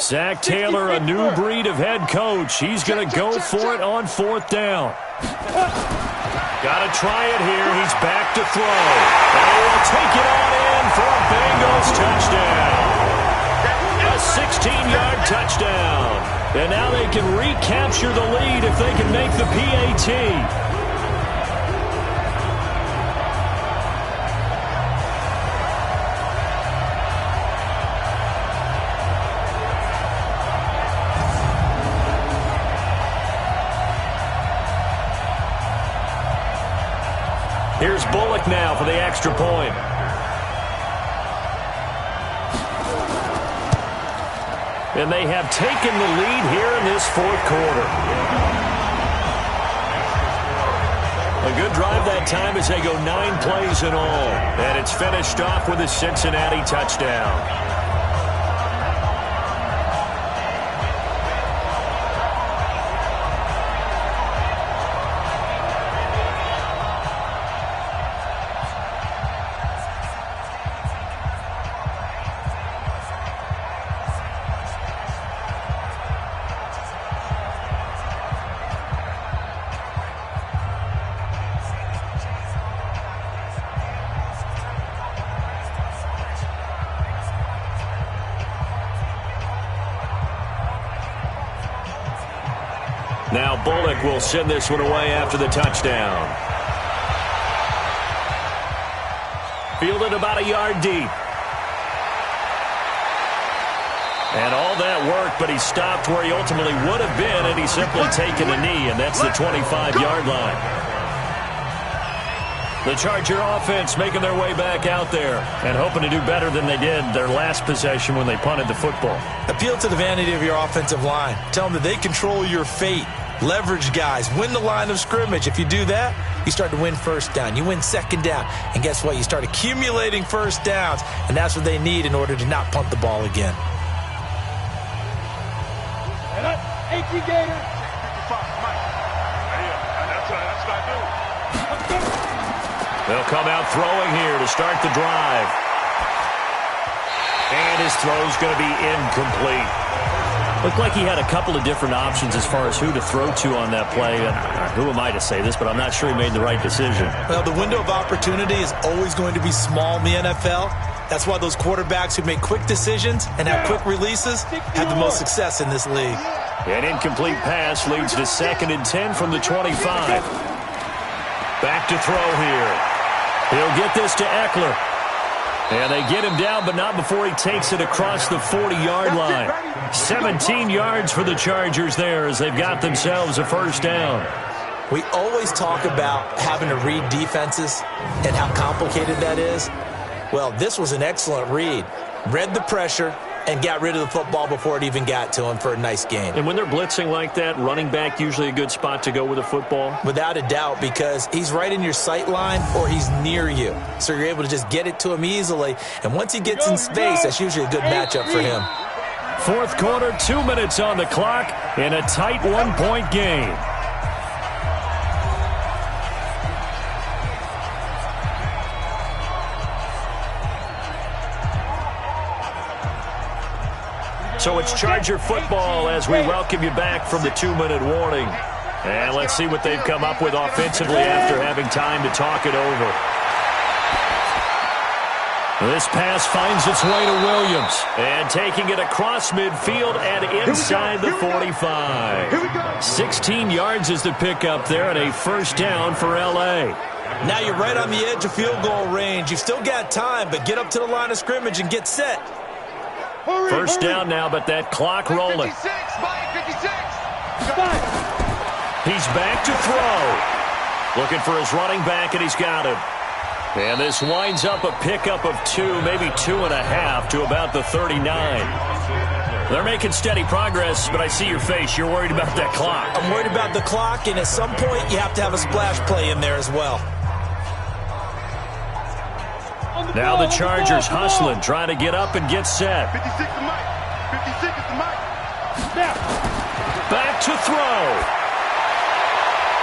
Zach Taylor, a new breed of head coach. He's going to go for it on 4th down. Got to try it here. He's back to throw. And he will take it on in for a Bengals touchdown. A 16-yard touchdown. And now they can recapture the lead if they can make the PAT. Here's Bullock now for the extra point. And they have taken the lead here in this 4th quarter. A good drive that time as they go 9 plays in all. And it's finished off with a Cincinnati touchdown. Now Bullock will send this one away after the touchdown. Fielded about a yard deep. And all that work, but he stopped where he ultimately would have been, and he's simply taken a knee, and that's the 25-yard line. The Charger offense making their way back out there and hoping to do better than they did their last possession when they punted the football. Appeal to the vanity of your offensive line. Tell them that they control your fate. Leverage guys. Win the line of scrimmage. If you do that, you start to win first down. You win second down. And guess what? You start accumulating first downs, and that's what they need in order to not punt the ball again. They'll come out throwing here to start the drive. And his throw's going to be incomplete. Looked like he had a couple of different options as far as who to throw to on that play. Who am I to say this, but I'm not sure he made the right decision. Well, the window of opportunity is always going to be small in the NFL. That's why those quarterbacks who make quick decisions and have quick releases have the most success in this league. An incomplete pass leads to 2nd and 10 from the 25. Back to throw here. He'll get this to Eckler. And they get him down, but not before he takes it across the 40-yard line. 17 yards for the Chargers there as they've got themselves a first down. We always talk about having to read defenses and how complicated that is. Well, this was an excellent read. Read the pressure and got rid of the football before it even got to him for a nice gain. And when they're blitzing like that, running back usually a good spot to go with a football? Without a doubt, because he's right in your sight line or he's near you. So you're able to just get it to him easily. And once he gets in space, that's usually a good matchup for him. Fourth quarter, 2 minutes on the clock in a tight one-point game. So it's Charger football as we welcome you back from the 2-minute warning. And let's see what they've come up with offensively after having time to talk it over. This pass finds its way to Williams. And taking it across midfield and inside the 45. 16 yards is the pickup there and a first down for L.A. Now you're right on the edge of field goal range. You've still got time, but get up to the line of scrimmage and get set. First down now, but that clock rolling. 56, Mike, 56. He's back to throw. Looking for his running back, and he's got him. And this winds up a pickup of 2, maybe 2.5 to about the 39. They're making steady progress, but I see your face. You're worried about that clock. I'm worried about the clock, and at some point you have to have a splash play in there as well. Now the Chargers hustling, trying to get up and get set. 56 to Mike. 56 is to Mike. Back to throw.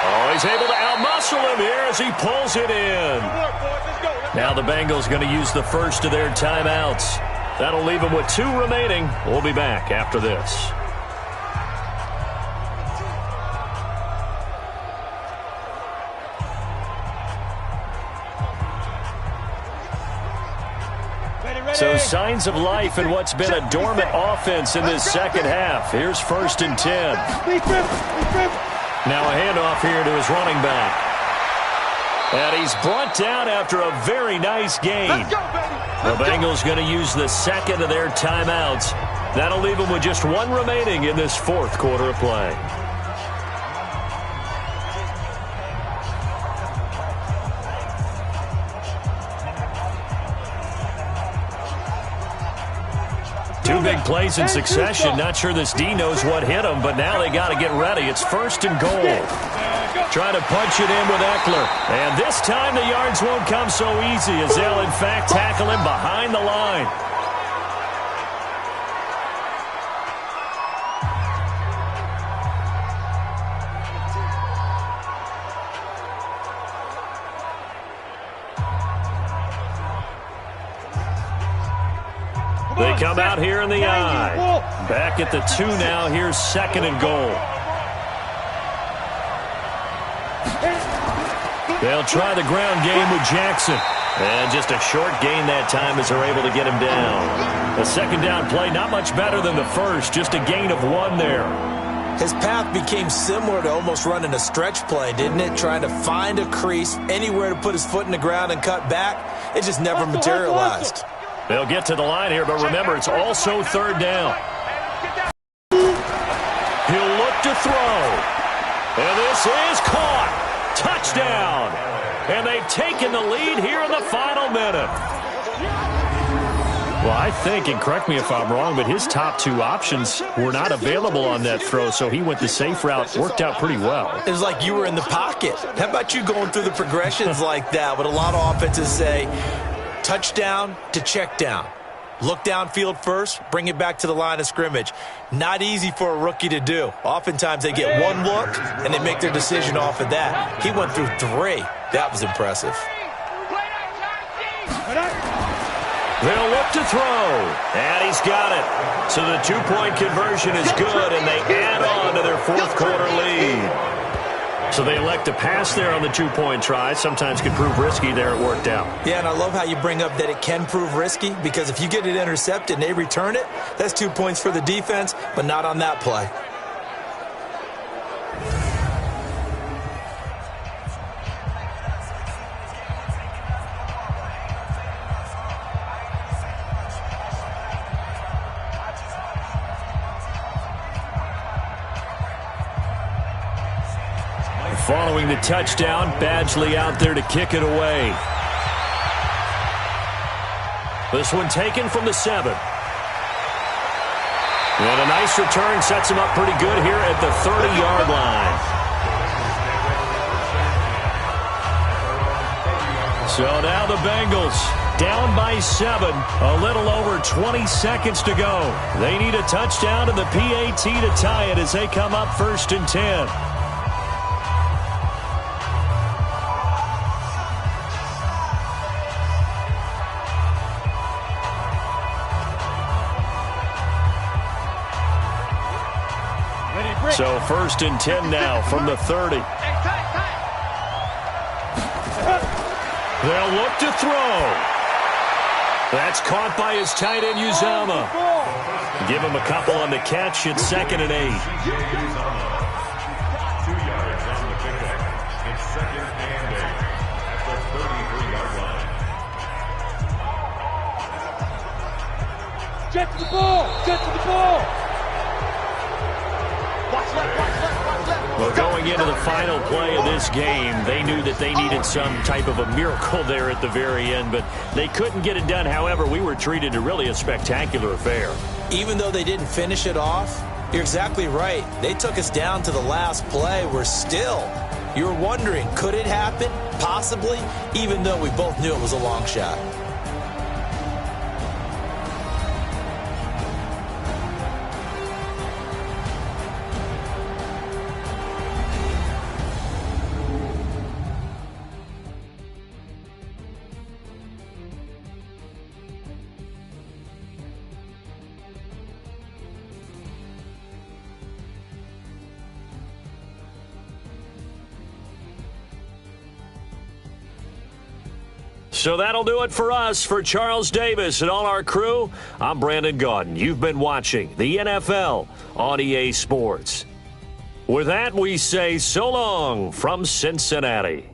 Oh, he's able to outmuscle him here as he pulls it in. Now the Bengals going to use the first of their timeouts. That'll leave them with 2 remaining. We'll be back after this. So signs of life in what's been a dormant offense in this second half. Here's 1st and 10. Now a handoff here to his running back. And he's brought down after a very nice gain. The Bengals going to use the second of their timeouts. That'll leave them with just 1 remaining in this 4th quarter of play. Two big plays in succession. Not sure this D knows what hit him, but now they got to get ready. It's 1st and goal. Trying to punch it in with Eckler. And this time the yards won't come so easy as they'll, in fact, tackle him behind the line. They come out here in the eye. Back at the 2 now. Here's 2nd and goal. They'll try the ground game with Jackson. And just a short gain that time as they're able to get him down. The second down play, not much better than the first. Just a gain of 1 there. His path became similar to almost running a stretch play, didn't it? Trying to find a crease, anywhere to put his foot in the ground and cut back. It just never materialized. They'll get to the line here, but remember, it's also third down. He'll look to throw. And this is caught. Touchdown. And they've taken the lead here in the final minute. Well, I think, and correct me if I'm wrong, but his top two options were not available on that throw, so he went the safe route. Worked out pretty well. It was like you were in the pocket. How about you going through the progressions like that? What a lot of offenses say, touchdown to check down. Look downfield first, bring it back to the line of scrimmage. Not easy for a rookie to do. Oftentimes they get one look, and they make their decision off of that. He went through three. That was impressive. They'll look to throw, and he's got it. So the two-point conversion is good, and they add on to their fourth-quarter lead. So they elect to pass there on the two-point try. Sometimes can prove risky. There it worked out. Yeah, and I love how you bring up that it can prove risky, because if you get it intercepted and they return it, that's 2 points for the defense, but not on that play. Following the touchdown, Badgley out there to kick it away. This one taken from the 7. And a nice return sets him up pretty good here at the 30-yard line. So now the Bengals down by 7. A little over 20 seconds to go. They need a touchdown and the PAT to tie it as they come up 1st and 10. So 1st and 10 now from the 30. They'll look to throw. That's caught by his tight end, Uzama. Give him a couple on the catch. It's 2nd and 8. 2 yards on the pickup. It's 2nd and 8 at the 33-yard line. Get to the ball! Get to the ball! Well, going into the final play of this game, they knew that they needed some type of a miracle there at the very end, but they couldn't get it done. However, we were treated to really a spectacular affair. Even though they didn't finish it off, you're exactly right. They took us down to the last play. We're still, you're wondering, could it happen? Possibly, even though we both knew it was a long shot. So that'll do it for us. For Charles Davis and all our crew, I'm Brandon Gaudin. You've been watching the NFL on EA Sports. With that, we say so long from Cincinnati.